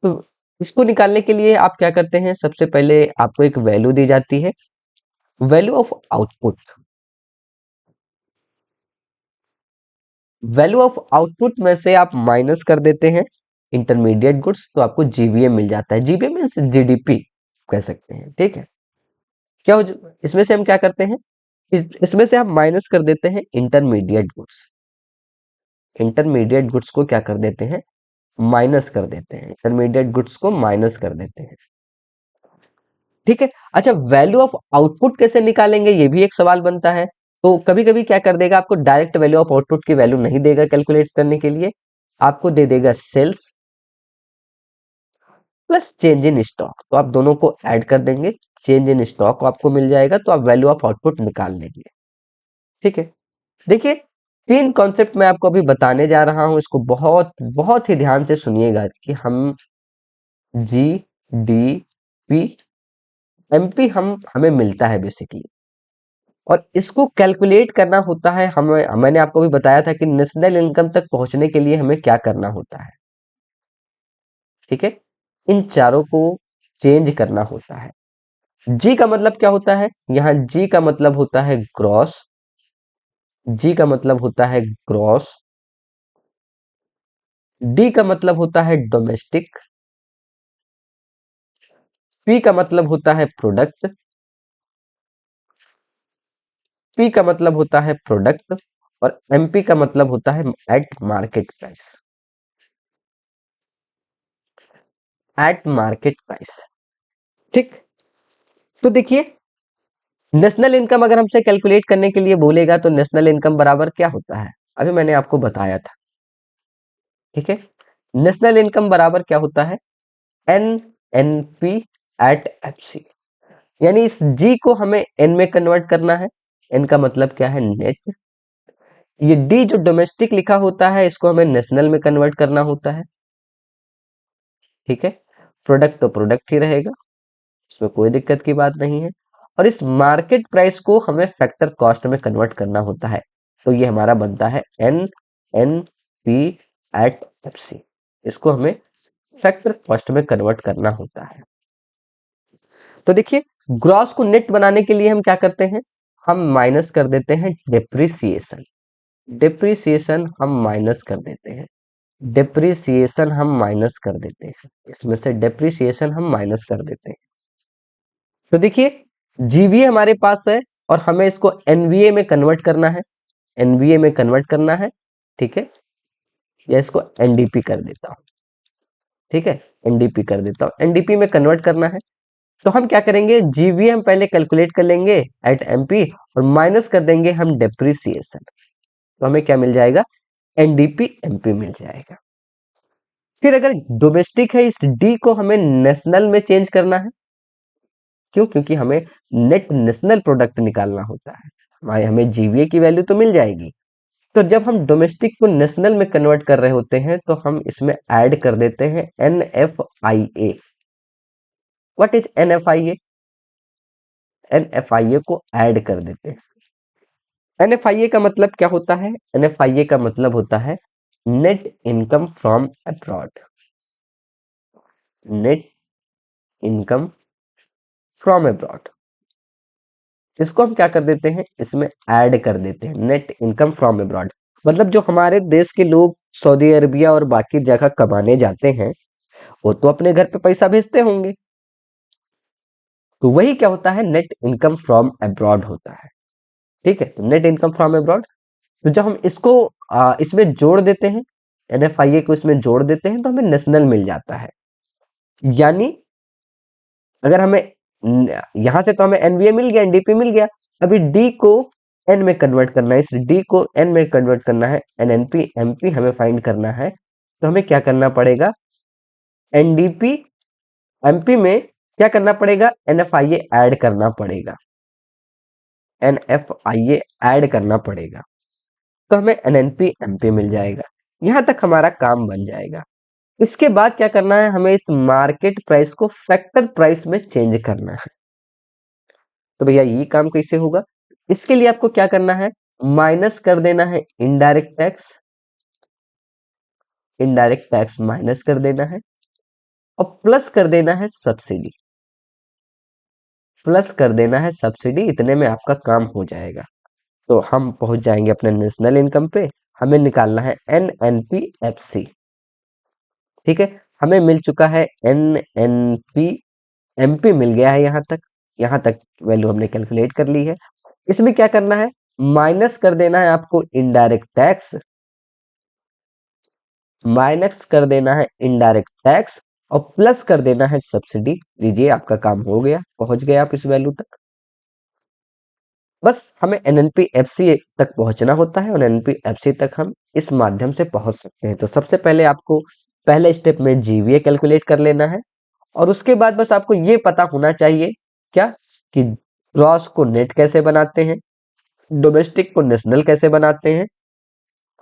तो इसको निकालने के लिए आप क्या करते हैं, सबसे पहले आपको एक वैल्यू दी जाती है, value of output. Value of output में से आप माइनस कर देते हैं इंटरमीडिएट गुड्स, तो आपको जीवीए मिल जाता है। जीवीए मीन्स जीडीपी कह सकते हैं, ठीक है। क्या हो इसमें से हम क्या करते हैं, इसमें से हम माइनस कर देते हैं इंटरमीडिएट गुड्स। इंटरमीडिएट गुड्स को क्या कर देते हैं, माइनस कर देते हैं, इंटरमीडिएट गुड्स को माइनस कर देते हैं, ठीक है। अच्छा, वैल्यू ऑफ आउटपुट कैसे निकालेंगे, ये भी एक सवाल बनता है। तो कभी कभी क्या कर देगा, आपको डायरेक्ट वैल्यू ऑफ आउटपुट की वैल्यू नहीं देगा कैलकुलेट करने के लिए, आपको दे देगा sales plus change in stock, तो आप दोनों को ऐड कर देंगे, चेंज इन स्टॉक आपको मिल जाएगा, तो आप वैल्यू ऑफ आउटपुट निकाल लेंगे, ठीक है। देखिए, तीन कॉन्सेप्ट मैं आपको अभी बताने जा रहा हूं, इसको बहुत बहुत ही ध्यान से सुनिएगा कि हम जी डी पी एमपी हमें मिलता है बेसिकली, और इसको कैलकुलेट करना होता है हमें। मैंने आपको भी बताया था कि नेशनल इनकम तक पहुंचने के लिए हमें क्या करना होता है, ठीक है। इन चारों को चेंज करना होता है। जी का मतलब क्या होता है, यहाँ जी का मतलब होता है ग्रॉस, जी का मतलब होता है ग्रॉस, डी का मतलब होता है डोमेस्टिक, पी का मतलब होता है प्रोडक्ट, पी का मतलब होता है प्रोडक्ट, और एमपी का मतलब होता है eight market price, eight market price, ठीक। तो देखिए, नेशनल इनकम अगर हमसे कैलकुलेट करने के लिए बोलेगा तो नेशनल इनकम बराबर क्या होता है, अभी मैंने आपको बताया था, ठीक है। नेशनल इनकम बराबर क्या होता है, N N P at F C, यानी इस जी को हमें एन में कन्वर्ट करना है, एन का मतलब क्या है, नेट। ये डी जो डोमेस्टिक लिखा होता है, इसको हमें नेशनल में कन्वर्ट करना होता है, ठीक है। प्रोडक्ट तो प्रोडक्ट ही रहेगा, इसमें कोई दिक्कत की बात नहीं है, और इस मार्केट प्राइस को हमें फैक्टर कॉस्ट में कन्वर्ट करना होता है, तो ये हमारा बनता है N N P at F C, इसको हमें फैक्टर कॉस्ट में कन्वर्ट करना होता है। तो देखिए, ग्रॉस को नेट बनाने के लिए हम क्या करते हैं, हम माइनस कर देते हैं डिप्रिसिएशन, डिप्रिसिएशन हम माइनस कर देते हैं, डिप्रिसिएशन हम माइनस कर देते हैं, इसमें से डिप्रिसिएशन हम माइनस कर देते हैं। तो देखिए, जीवीए हमारे पास है और हमें इसको एनवीए में कन्वर्ट करना है, एनवीए में कन्वर्ट करना है, ठीक है। या इसको एनडीपी कर देता हूं, ठीक है, एनडीपी कर देता हूं, एनडीपी में कन्वर्ट करना है। तो हम क्या करेंगे, जीवीए हम पहले कैलकुलेट कर लेंगे एट एमपी, और माइनस कर देंगे हम डेप्रिसिएशन, तो हमें क्या मिल जाएगा, एनडीपी एमपी मिल जाएगा। फिर अगर डोमेस्टिक है, इस डी को हमें नेशनल में चेंज करना है, क्यों, क्योंकि हमें नेट नेशनल प्रोडक्ट निकालना होता है, हमें जीवीए की वैल्यू तो मिल जाएगी। तो जब हम डोमेस्टिक को नेशनल में कन्वर्ट कर रहे होते हैं, तो हम इसमें ऐड कर देते हैं N F I A. What is N F I A, N F I A को ऐड कर देते हैं। एन एफ आई ए का मतलब क्या होता है, एन एफ आई ए का मतलब होता है net income from abroad, net income from abroad, इसको हम क्या कर देते हैं, इसमें ऐड कर देते हैं, नेट इनकम फ्रॉम अब्रॉड। मतलब जो हमारे देश के लोग सऊदी अरबिया और बाकी जगह कमाने जाते हैं, वो तो अपने घर पे पैसा भेजते होंगे, तो वही क्या होता है, नेट इनकम फ्रॉम अब्रॉड होता है, ठीक है। तो नेट इनकम फ्रॉम अब्रॉड, तो जब हम इसको इसमें जोड़ देते हैं, एनएफआईए को इसमें जोड़ देते हैं, तो हमें नेशनल मिल जाता है। यानी अगर हमें यहां से तो हमें एनवीए मिल गया, एनडीपी मिल गया, अभी डी को एन में कन्वर्ट करना है, इस डी को एन में कन्वर्ट करना है, एनएनपी एमपी हमें फाइंड करना है, तो हमें क्या करना पड़ेगा, एनडीपी एमपी में क्या करना पड़ेगा, एनएफआईए ऐड करना पड़ेगा, एनएफआईए ऐड करना पड़ेगा, तो हमें एनएनपी एमपी मिल जाएगा। यहां तक हमारा काम बन जाएगा। इसके बाद क्या करना है, हमें इस मार्केट प्राइस को फैक्टर प्राइस में चेंज करना है। तो भैया ये काम कैसे होगा, इसके लिए आपको क्या करना है, माइनस कर देना है indirect tax, indirect tax minus कर देना है, और प्लस कर देना है सब्सिडी, प्लस कर देना है सब्सिडी, इतने में आपका काम हो जाएगा। तो हम पहुंच जाएंगे अपने नेशनल इनकम पे, हमें निकालना है NNPFC। ठीक है, हमें मिल चुका है NNP, MP मिल गया है यहाँ तक वैल्यू हमने कैलकुलेट कर ली है। इसमें क्या करना है, माइनस कर देना है आपको इनडायरेक्ट टैक्स, माइनस कर देना है इनडायरेक्ट टैक्स और प्लस कर देना है सब्सिडी। लीजिए आपका काम हो गया, पहुंच गए आप इस वैल्यू तक। बस हमें NNPFC तक पहुंचना होता है और NNPFC तक हम इस माध्यम से पहुंच सकते हैं। तो सबसे पहले आपको पहले स्टेप में GVA कैलकुलेट कर लेना है और उसके बाद बस आपको ये पता होना चाहिए क्या, कि ग्रॉस को नेट कैसे बनाते हैं, डोमेस्टिक को नेशनल कैसे बनाते हैं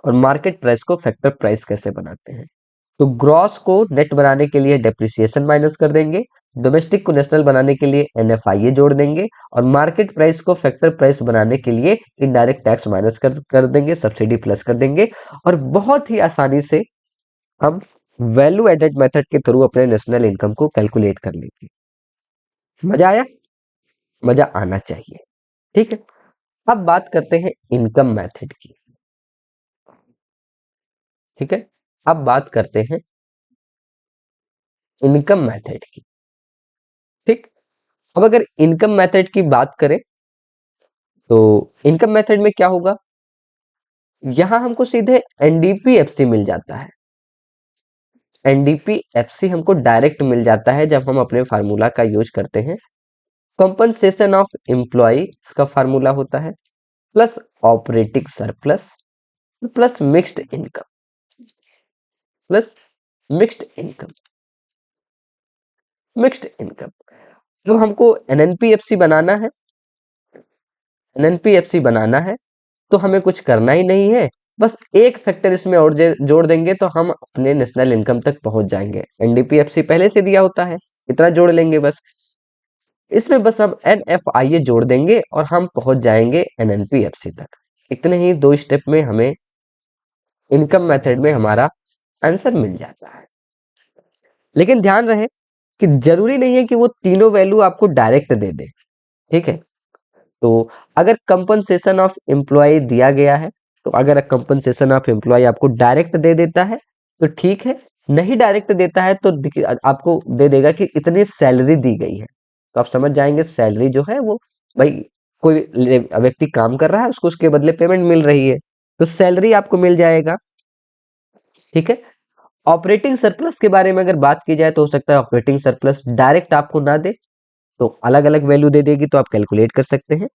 और मार्केट प्राइस को फैक्टर प्राइस कैसे बनाते हैं। तो ग्रॉस को नेट बनाने के लिए डेप्रिसिएशन माइनस कर देंगे, डोमेस्टिक को नेशनल बनाने के लिए NFIA जोड़ देंगे और मार्केट प्राइस को फैक्टर प्राइस बनाने के लिए इनडायरेक्ट टैक्स माइनस कर देंगे, सब्सिडी प्लस कर देंगे और बहुत ही आसानी से हम वैल्यू एडेड मेथड के थ्रू अपने नेशनल इनकम को कैलकुलेट कर लेंगे। मजा आया? मजा आना चाहिए। ठीक है, अब बात करते हैं इनकम मेथड की। ठीक है, अब बात करते हैं इनकम मेथड की। ठीक, अब अगर इनकम मेथड की बात करें तो इनकम मेथड में क्या होगा, यहां हमको सीधे NDPFC मिल जाता है। NDPFC हमको डायरेक्ट मिल जाता है जब हम अपने फार्मूला का यूज करते हैं। कंपनसेशन ऑफ एम्प्लॉय इसका फार्मूला होता है, plus operating surplus plus mixed income, plus mixed income, mixed income. तो हमको NNPFC बनाना है, NNPFC बनाना है तो हमें कुछ करना ही नहीं है, बस एक फैक्टर इसमें और जोड़ देंगे तो हम अपने नेशनल इनकम तक पहुंच जाएंगे। NDPFC पहले से दिया होता है, इतना जोड़ लेंगे बस। इसमें बस हम NFIA जोड़ देंगे और हम पहुंच जाएंगे NNPFC तक। इतने ही 2 स्टेप में हमें इनकम मेथड में हमारा आंसर मिल जाता है। लेकिन ध्यान रहे कि जरूरी नहीं है कि वो तीनों वैल्यू आपको डायरेक्ट दे दे। ठीक है, तो अगर कंपनसेशन ऑफ एम्प्लॉय दिया गया है, तो अगर कंपनसेशन ऑफ एम्प्लॉय आपको डायरेक्ट दे देता है तो ठीक है, नहीं डायरेक्ट देता है तो आपको दे देगा कि इतनी सैलरी दी गई है। तो आप समझ जाएंगे सैलरी जो है वो, भाई कोई व्यक्ति काम कर रहा है, उसको उसके बदले पेमेंट मिल रही है, तो सैलरी आपको मिल जाएगा। ठीक है, ऑपरेटिंग सरप्लस के बारे में अगर बात की जाए तो हो सकता है ऑपरेटिंग सरप्लस डायरेक्ट आपको ना दे, तो अलग अलग वैल्यू दे देगी तो आप कैलकुलेट कर सकते हैं।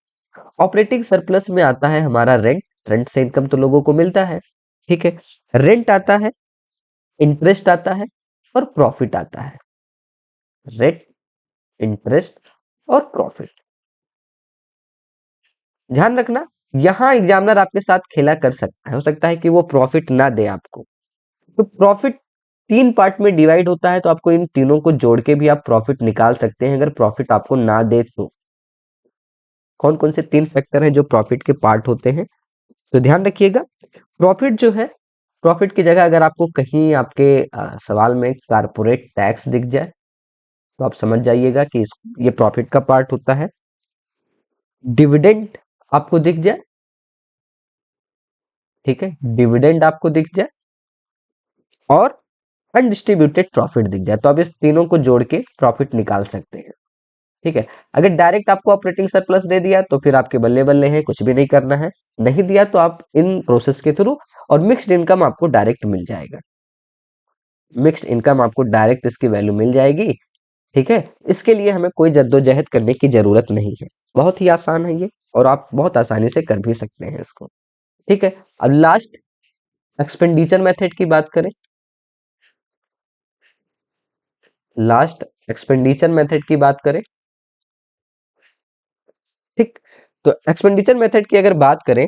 ऑपरेटिंग सरप्लस में आता है हमारा रेंट, रेंट से इनकम तो लोगों को मिलता है। ठीक है, रेंट आता है, इंटरेस्ट आता है और प्रॉफिट आता है। रेंट, इंटरेस्ट और प्रॉफिट। ध्यान रखना, यहां एग्जामिनर आपके साथ खेला कर सकता है, हो सकता है कि वो प्रॉफिट ना दे आपको। तो प्रॉफिट 3 पार्ट में डिवाइड होता है, तो आपको इन तीनों को जोड़ के भी आप प्रॉफिट निकाल सकते हैं अगर प्रॉफिट आपको ना दे तो। कौन कौन से 3 फैक्टर हैं जो प्रॉफिट के पार्ट होते हैं, तो ध्यान रखिएगा। प्रॉफिट जो है, प्रॉफिट की जगह अगर आपको कहीं आपके सवाल में कारपोरेट टैक्स दिख जाए तो आप समझ जाइएगा कि ये प्रॉफिट का पार्ट होता है। डिविडेंड आपको दिख जाए, ठीक है, डिविडेंड आपको दिख जाए और अनडिस्ट्रीब्यूटेड प्रॉफिट दिख जाए, तो आप इस तीनों को जोड़ के प्रॉफिट निकाल सकते हैं। ठीक है, अगर डायरेक्ट आपको ऑपरेटिंग सरप्लस दे दिया तो फिर आपके बल्ले बल्ले हैं, कुछ भी नहीं करना है। नहीं दिया तो आप इन प्रोसेस के थ्रू, और मिक्स्ड इनकम आपको डायरेक्ट मिल जाएगा। मिक्स्ड इनकम आपको डायरेक्ट इसकी वैल्यू मिल जाएगी। ठीक है, इसके लिए हमें कोई जद्दोजहद करने की जरूरत नहीं है, बहुत ही आसान है ये और आप बहुत आसानी से कर भी सकते हैं इसको। ठीक है, अब लास्ट एक्सपेंडिचर मेथड की बात करें। लास्ट एक्सपेंडिचर मेथड की बात करें, ठीक, तो एक्सपेंडिचर मेथड की अगर बात करें,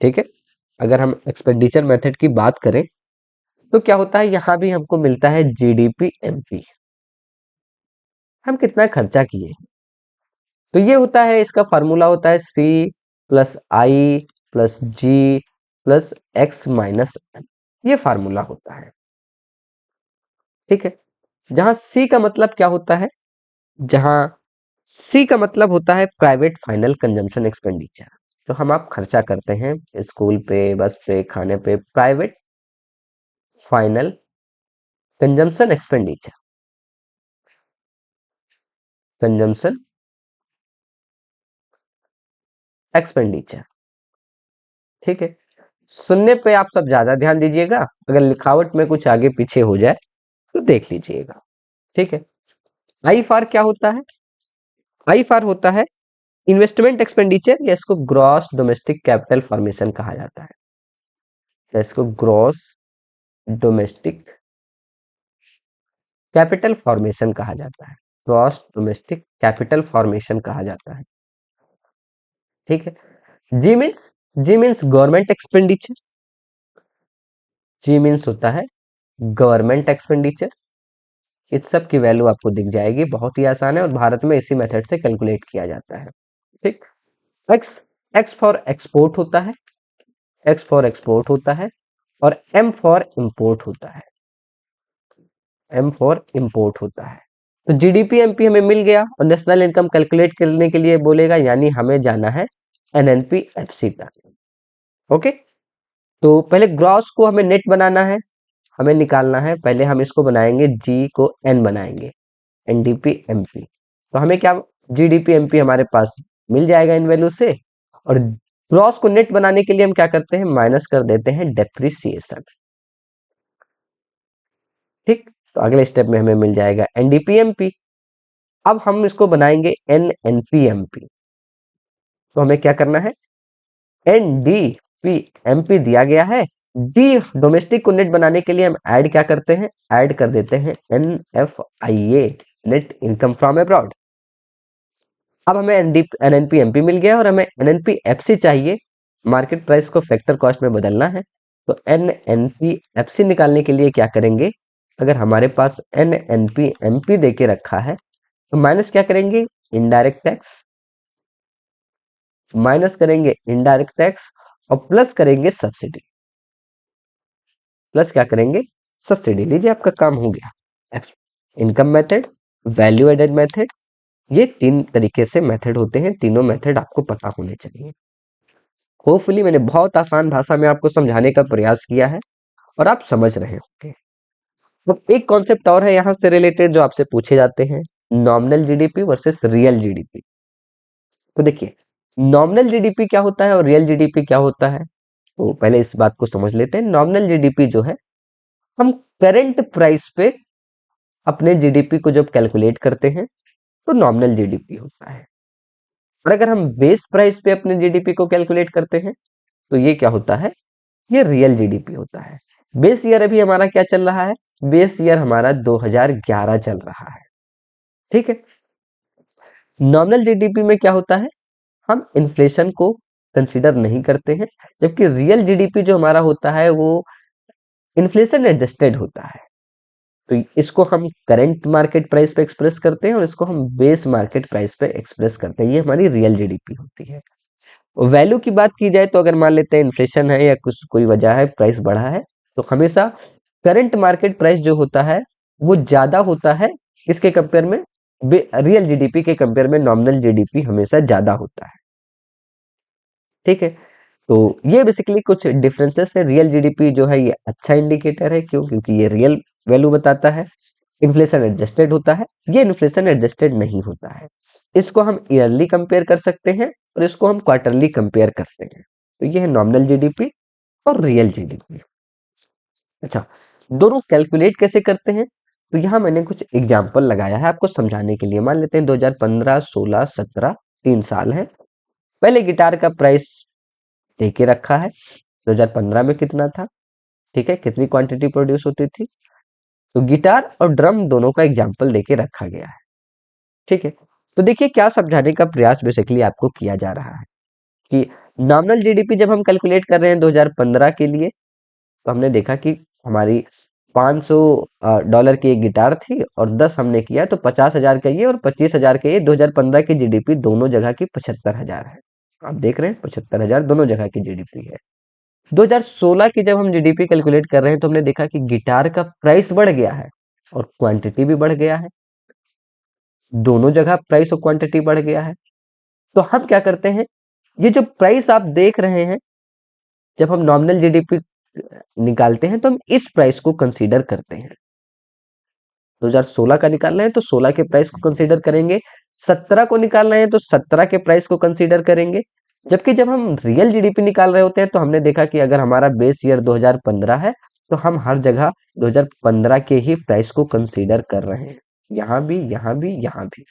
ठीक है, अगर हम एक्सपेंडिचर मेथड की बात करें तो क्या होता है, यहां भी हमको मिलता है GDP MP, हम कितना खर्चा किए। तो ये होता है, इसका फार्मूला होता है C+I+G+X-M, ये फार्मूला होता है। ठीक है, जहां C का मतलब क्या होता है, जहां C का मतलब होता है प्राइवेट फाइनल कंजम्पशन एक्सपेंडिचर। जो हम आप खर्चा करते हैं स्कूल पे, बस पे, खाने पे, private final consumption expenditure, consumption expenditure. ठीक है, सुनने पे आप सब ज्यादा ध्यान दीजिएगा, अगर लिखावट में कुछ आगे पीछे हो जाए तो देख लीजिएगा। ठीक है, आई फॉर क्या होता है? आई फॉर होता है इन्वेस्टमेंट एक्सपेंडिचर, या इसको ग्रॉस डोमेस्टिक कैपिटल फॉर्मेशन कहा जाता है, या इसको ग्रॉस डोमेस्टिक कैपिटल फॉर्मेशन कहा जाता है, ग्रॉस डोमेस्टिक कैपिटल फॉर्मेशन कहा जाता है। ठीक है, जी मीन्स गवर्नमेंट एक्सपेंडिचर, जी मीन्स होता है गवर्नमेंट एक्सपेंडिचर। इस सब की वैल्यू आपको दिख जाएगी, बहुत ही आसान है और भारत में इसी मेथड से कैलकुलेट किया जाता है। ठीक, एक्स एक्स फॉर एक्सपोर्ट होता है, एक्स फॉर एक्सपोर्ट होता है, और एम फॉर इंपोर्ट होता है, एम फॉर इंपोर्ट होता है। तो जीडीपी एमपी हमें मिल गया और नेशनल इनकम कैलकुलेट करने के लिए बोलेगा, यानी हमें जाना है एनएनपी एफसी का। ओके, तो पहले ग्रॉस को हमें नेट बनाना है, हमें निकालना है। पहले हम इसको बनाएंगे, जी को एन बनाएंगे, एनडीपी एमपी। तो हमें क्या, जीडीपी एमपी हमारे पास मिल जाएगा इन वैल्यू से। और ग्रॉस को नेट बनाने के लिए हम क्या करते हैं, माइनस कर देते हैं डेप्रिसिएशन। ठीक, तो अगले स्टेप में हमें मिल जाएगा एनडीपी एमपी। अब हम इसको बनाएंगे एनएनपी एमपी। तो हमें क्या करना है, एनडीपी एमपी दिया गया है, डी डोमेस्टिक को नेट बनाने के लिए हम ऐड क्या करते हैं, ऐड कर देते हैं NFIA, net income from abroad. अब हमें एनएनपी एमपी मिल गया और हमें एनएनपी एफसी चाहिए, मार्केट प्राइस को फैक्टर कॉस्ट में बदलना है। तो एनएनपी एफसी निकालने के लिए क्या करेंगे, अगर हमारे पास एनएनपी एमपी देके रखा है तो माइनस क्या करेंगे, इनडायरेक्ट टैक्स, माइनस करेंगे इनडायरेक्ट टैक्स, और प्लस करेंगे सब्सिडी, प्लस क्या करेंगे, सब्सिडी। लीजिए आपका काम हो गया। Income method, value added method, ये तीन तरीके से मेथड होते हैं, तीनों मेथड आपको पता होने चाहिए। होपफुली मैंने बहुत आसान भाषा में आपको समझाने का प्रयास किया है और आप समझ रहे होंगे। तो एक कॉन्सेप्ट और है यहाँ से रिलेटेड जो आपसे पूछे जाते हैं, nominal GDP versus real GDP. तो देखिए, नॉमिनल जीडीपी क्या होता है और रियल जीडीपी क्या होता है, तो पहले इस बात को समझ लेते हैं। नॉमिनल जीडीपी जो है, हम करंट प्राइस पे अपने जीडीपी को जब कैलकुलेट करते हैं तो नॉमिनल जीडीपी होता है। और अगर हम बेस प्राइस पे अपने जीडीपी को कैलकुलेट करते हैं तो ये क्या होता है, ये रियल जीडीपी होता है। बेस ईयर अभी हमारा क्या चल रहा है, बेस ईयर हमारा 2011 चल रहा है। ठीक है, नॉमिनल जीडीपी में क्या होता है, हम इन्फ्लेशन को कंसीडर नहीं करते हैं, जबकि रियल जीडीपी जो हमारा होता है वो इन्फ्लेशन एडजस्टेड होता है। तो इसको हम करंट मार्केट प्राइस पे एक्सप्रेस करते हैं और इसको हम बेस मार्केट प्राइस पे एक्सप्रेस करते हैं, ये हमारी रियल जीडीपी होती है। वैल्यू की बात की जाए तो अगर मान लेते हैं इन्फ्लेशन है या कुछ कोई वजह है, प्राइस बढ़ा है, तो हमेशा करंट मार्केट प्राइस जो होता है वो ज्यादा होता है इसके कंपेयर में, रियल जीडीपी के कंपेयर में नॉमिनल जीडीपी हमेशा ज्यादा होता है। ठीक है, तो ये बेसिकली कुछ डिफरेंसेस है। रियल जीडीपी जो है ये अच्छा इंडिकेटर है, क्यों, क्योंकि ये रियल वैल्यू बताता है, इन्फ्लेशन एडजस्टेड होता है, ये इन्फ्लेशन एडजस्टेड नहीं होता है। इसको हम ईयरली कंपेयर कर सकते हैं और इसको हम क्वार्टरली कंपेयर करते हैं। तो ये है नॉमिनल जीडीपी और रियल जीडीपी। अच्छा, दोनों कैलकुलेट कैसे करते हैं, तो यहाँ मैंने कुछ एग्जाम्पल लगाया है आपको समझाने के लिए। मान लेते हैं 2015, 16, 17 3 साल है। पहले गिटार का प्राइस दे के रखा है, 2015 में कितना था, ठीक है, कितनी क्वांटिटी प्रोड्यूस होती थी। तो गिटार और ड्रम दोनों का एग्जाम्पल देके रखा गया है। ठीक है, तो देखिए क्या समझाने का प्रयास बेसिकली आपको किया जा रहा है कि नॉमिनल जीडीपी जब हम कैलकुलेट कर रहे हैं 2015 के लिए, तो हमने देखा कि हमारी 500 डॉलर की एक गिटार थी और 10 हमने किया तो 50,000 का ये और 25,000 का ये। 2015 की जीडीपी दोनों जगह की 75,000 है। आप देख रहे हैं 75,000 दोनों जगह की जीडीपी है। 2016 की जब हम जीडीपी कैलकुलेट कर रहे हैं तो हमने देखा कि गिटार का प्राइस बढ़ गया है और क्वांटिटी भी बढ़ गया है, दोनों जगह प्राइस और क्वांटिटी बढ़ गया है। तो हम क्या करते हैं, ये जो प्राइस आप देख रहे हैं, जब हम नॉमिनल जीडीपी निकालते हैं तो हम इस प्राइस को कंसीडर करते हैं। 2016 का निकालना है तो 16 के प्राइस को कंसीडर करेंगे, 17 को निकालना है तो 17 के प्राइस को कंसीडर करेंगे। जबकि जब हम रियल जीडीपी निकाल रहे होते हैं तो हमने देखा कि अगर हमारा बेस ईयर 2015 है तो हम हर जगह 2015 के ही प्राइस को कंसीडर कर रहे हैं, यहाँ भी, यहाँ भी, यहाँ भी।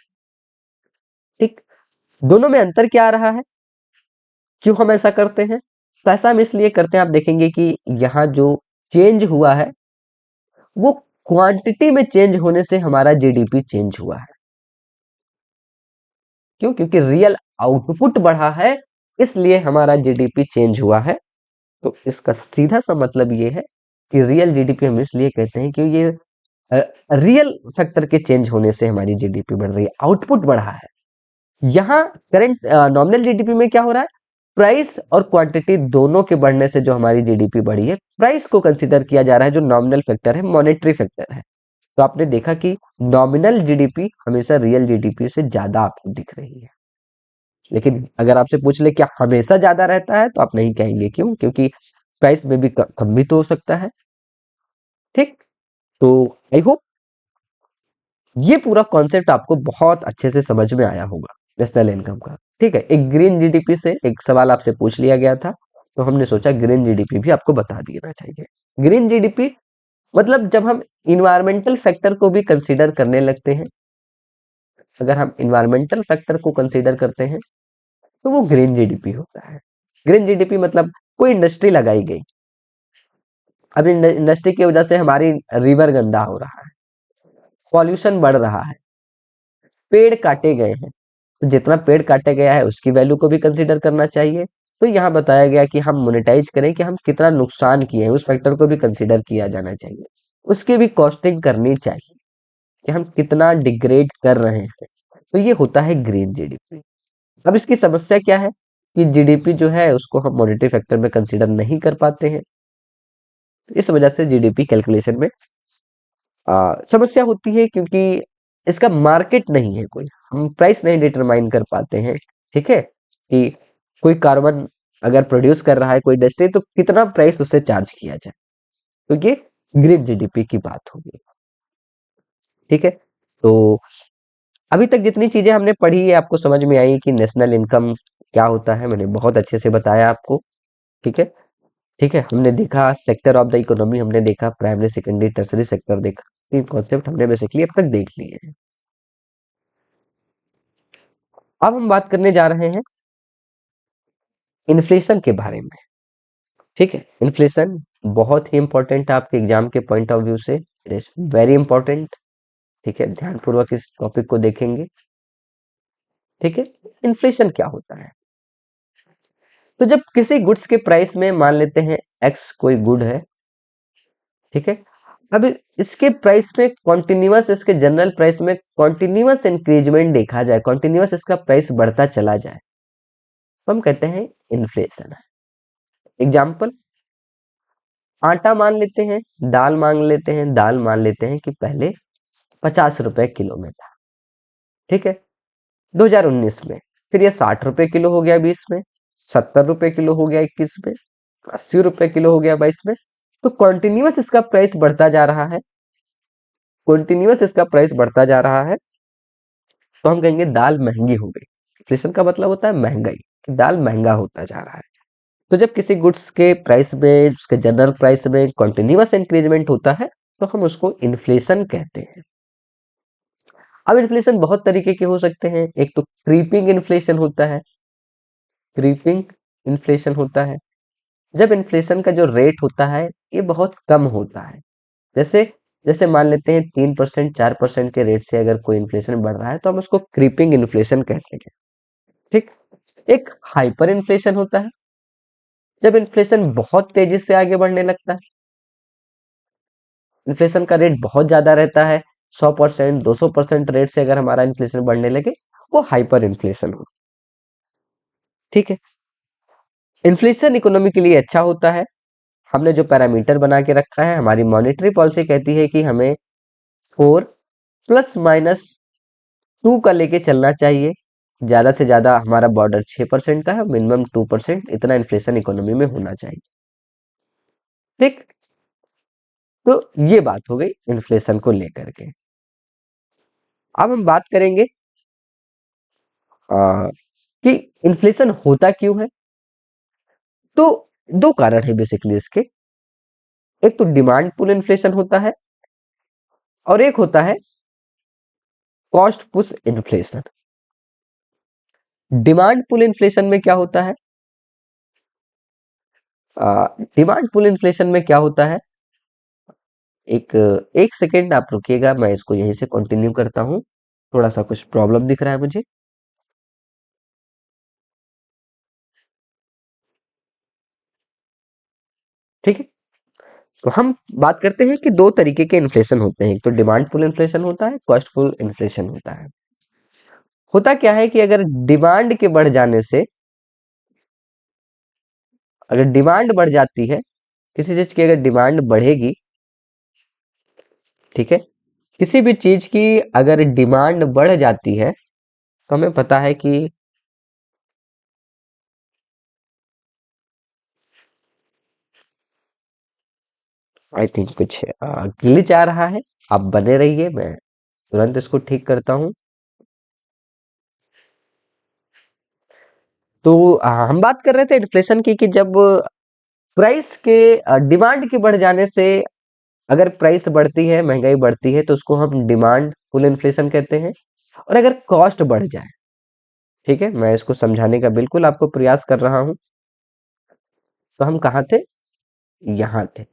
ठीक, दोनों में अंतर क्या आ रहा है, क्यों हम ऐसा करते हैं? तो ऐसा हम इसलिए करते हैं, आप देखेंगे कि यहाँ जो चेंज हुआ है वो क्वांटिटी में चेंज होने से हमारा जीडीपी चेंज हुआ है। क्यों? क्योंकि रियल आउटपुट बढ़ा है, इसलिए हमारा जीडीपी चेंज हुआ है। तो इसका सीधा सा मतलब ये है कि रियल जीडीपी हम इसलिए कहते हैं कि ये रियल फैक्टर के चेंज होने से हमारी जीडीपी बढ़ रही है, आउटपुट बढ़ा है। यहाँ करंट नॉमिनल जीडीपी में क्या हो रहा है, प्राइस और क्वांटिटी दोनों के बढ़ने से जो हमारी जीडीपी बढ़ी है, प्राइस को कंसीडर किया जा रहा है, जो नॉमिनल फैक्टर है, मॉनेटरी फैक्टर है। तो आपने देखा कि नॉमिनल जीडीपी हमेशा रियल जीडीपी से ज्यादा आपको दिख रही है। लेकिन अगर आपसे पूछ ले क्या हमेशा ज्यादा रहता है, तो आप नहीं कहेंगे। क्यों? क्योंकि प्राइस में भी कम भी तो हो सकता है। ठीक, तो आई होप ये पूरा कॉन्सेप्ट आपको बहुत अच्छे से समझ में आया होगा नेशनल इनकम का। ठीक है, एक ग्रीन जीडीपी से एक सवाल आपसे पूछ लिया गया था, तो हमने सोचा ग्रीन जीडीपी भी आपको बता देना चाहिए। ग्रीन जीडीपी मतलब जब हम इन्वायरमेंटल फैक्टर को भी कंसीडर करने लगते हैं, अगर हम इन्वायरमेंटल फैक्टर को कंसीडर करते हैं तो वो ग्रीन जीडीपी होता है। ग्रीन जीडीपी मतलब कोई इंडस्ट्री लगाई गई, अब इंडस्ट्री की वजह से हमारी रिवर गंदा हो रहा है, पॉल्यूशन बढ़ रहा है, पेड़ काटे गए हैं, तो जितना पेड़ काटे गया है उसकी वैल्यू को भी कंसीडर करना चाहिए। तो यहाँ बताया गया कि हम मोनेटाइज करें कि हम कितना नुकसान किए हैं, उस फैक्टर को भी कंसीडर किया जाना चाहिए, उसकी भी कॉस्टिंग करनी चाहिए कि हम कितना डिग्रेड कर रहे हैं। तो ये होता है ग्रीन जीडीपी। अब इसकी समस्या क्या है कि जीडीपी जो है उसको हम मॉनेटरी फैक्टर में कंसीडर नहीं कर पाते हैं, इस वजह से जीडीपी कैलकुलेशन में समस्या होती है, क्योंकि इसका मार्केट नहीं है, कोई हम प्राइस नहीं डिटरमाइन कर पाते हैं। ठीक है, कि कोई कार्बन अगर प्रोड्यूस कर रहा है कोई इंडस्ट्री, तो कितना प्राइस उससे चार्ज किया जाए, तो ये ग्रीन जीडीपी की बात होगी। ठीक है, तो अभी तक जितनी चीजें हमने पढ़ी है आपको समझ में आई कि नेशनल इनकम क्या होता है, मैंने बहुत अच्छे से बताया आपको। ठीक है, ठीक है, हमने देखा सेक्टर ऑफ द इकोनॉमी, हमने देखा प्राइमरी सेकेंडरी टर्सरी सेक्टर देखा, तीन कॉन्सेप्ट हमने बेसिकली अब तक देख लिए हैं। अब हम बात करने जा रहे हैं इन्फ्लेशन के बारे में। ठीक है, इन्फ्लेशन बहुत ही इंपॉर्टेंट है आपके एग्जाम के पॉइंट ऑफ व्यू से, इट इज वेरी इंपॉर्टेंट। ठीक है, ध्यानपूर्वक इस टॉपिक को देखेंगे। ठीक है, इन्फ्लेशन क्या होता है, तो जब किसी गुड्स के प्राइस में मान लेते हैं एक्स कोई गुड है, ठीक है, अब इसके प्राइस में कॉन्टिन्यूअस, इसके जनरल प्राइस में कॉन्टिन्यूअस इंक्रीजमेंट देखा जाए, कॉन्टिन्यूअस इसका प्राइस बढ़ता चला जाए, तो हम कहते हैं इन्फ्लेशन है। एग्जाम्पल, आटा मान लेते हैं, दाल मान लेते हैं, दाल मान लेते हैं कि पहले 50 रुपए किलो में था। ठीक है, 2019 में फिर ये 60 रुपए किलो हो गया, 20 में 70 रुपए किलो हो गया, 21 में 80 रुपए किलो हो गया, 22 में। तो कॉन्टिन्यूअस इसका प्राइस बढ़ता जा रहा है, कॉन्टिन्यूअस इसका प्राइस बढ़ता जा रहा है, तो हम कहेंगे दाल महंगी हो गई। इन्फ्लेशन का मतलब होता है महंगाई, कि दाल महंगा होता जा रहा है। तो जब किसी गुड्स के प्राइस में, उसके जनरल प्राइस में कॉन्टिन्यूअस इंक्रीजमेंट होता है, तो हम उसको इन्फ्लेशन कहते हैं। अब इन्फ्लेशन बहुत तरीके के हो सकते हैं, एक तो क्रीपिंग इन्फ्लेशन होता है, क्रीपिंग इन्फ्लेशन होता है जब इन्फ्लेशन का जो रेट होता है ये बहुत कम होता है। जैसे जैसे मान लेते हैं 3% 4% के रेट से अगर कोई इन्फ्लेशन बढ़ रहा है तो हम उसको क्रीपिंग इन्फ्लेशन कहते हैं। ठीक, एक हाइपर इन्फ्लेशन होता है जब इन्फ्लेशन बहुत तेजी से आगे बढ़ने लगता है, इन्फ्लेशन का रेट बहुत ज्यादा रहता है, 100% 200% रेट से अगर हमारा इन्फ्लेशन बढ़ने लगे, वो हाइपर इन्फ्लेशन हो। ठीक है, इन्फ्लेशन इकोनॉमी के लिए अच्छा होता है। हमने जो पैरामीटर बना के रखा है, हमारी मॉनेटरी पॉलिसी कहती है कि हमें 4 ± 2 का लेके चलना चाहिए, ज्यादा से ज्यादा हमारा बॉर्डर 6% का है, मिनिमम 2%, इतना इन्फ्लेशन इकोनॉमी में होना चाहिए। ठीक, तो ये बात हो गई इन्फ्लेशन को लेकर के। अब हम बात करेंगे आ, कि इन्फ्लेशन होता क्यों है। तो दो कारण है बेसिकली इसके। एक तो डिमांड पुल इन्फ्लेशन होता है और एक होता है cost push inflation. Demand pull inflation में क्या होता है? डिमांड पुल इन्फ्लेशन में क्या होता है, एक एक सेकेंड आप रुकिएगा, मैं इसको यहीं से कंटिन्यू करता हूँ। थोड़ा सा कुछ प्रॉब्लम दिख रहा है मुझे। ठीक है, तो हम बात करते हैं कि दो तरीके के इन्फ्लेशन होते हैं, एक तो डिमांड पुल इन्फ्लेशन होता है, कॉस्ट पुल इन्फ्लेशन होता है। होता क्या है कि अगर डिमांड के बढ़ जाने से, अगर डिमांड बढ़ जाती है, किसी चीज की अगर डिमांड बढ़ेगी, ठीक है, किसी भी चीज की अगर डिमांड बढ़ जाती है तो हमें पता है कि आई थिंक कुछ ग्लिच आ रहा है। आप बने रहिए, मैं तुरंत इसको ठीक करता हूँ। तो हम बात कर रहे थे इन्फ्लेशन की कि जब प्राइस के डिमांड के बढ़ जाने से, अगर प्राइस बढ़ती है, महंगाई बढ़ती है, तो उसको हम डिमांड पुल इन्फ्लेशन कहते हैं। और अगर कॉस्ट बढ़ जाए, ठीक है, मैं इसको समझाने का बिल्कुल आपको प्रयास कर रहा हूं। तो हम कहाँ थे? यहाँ थे,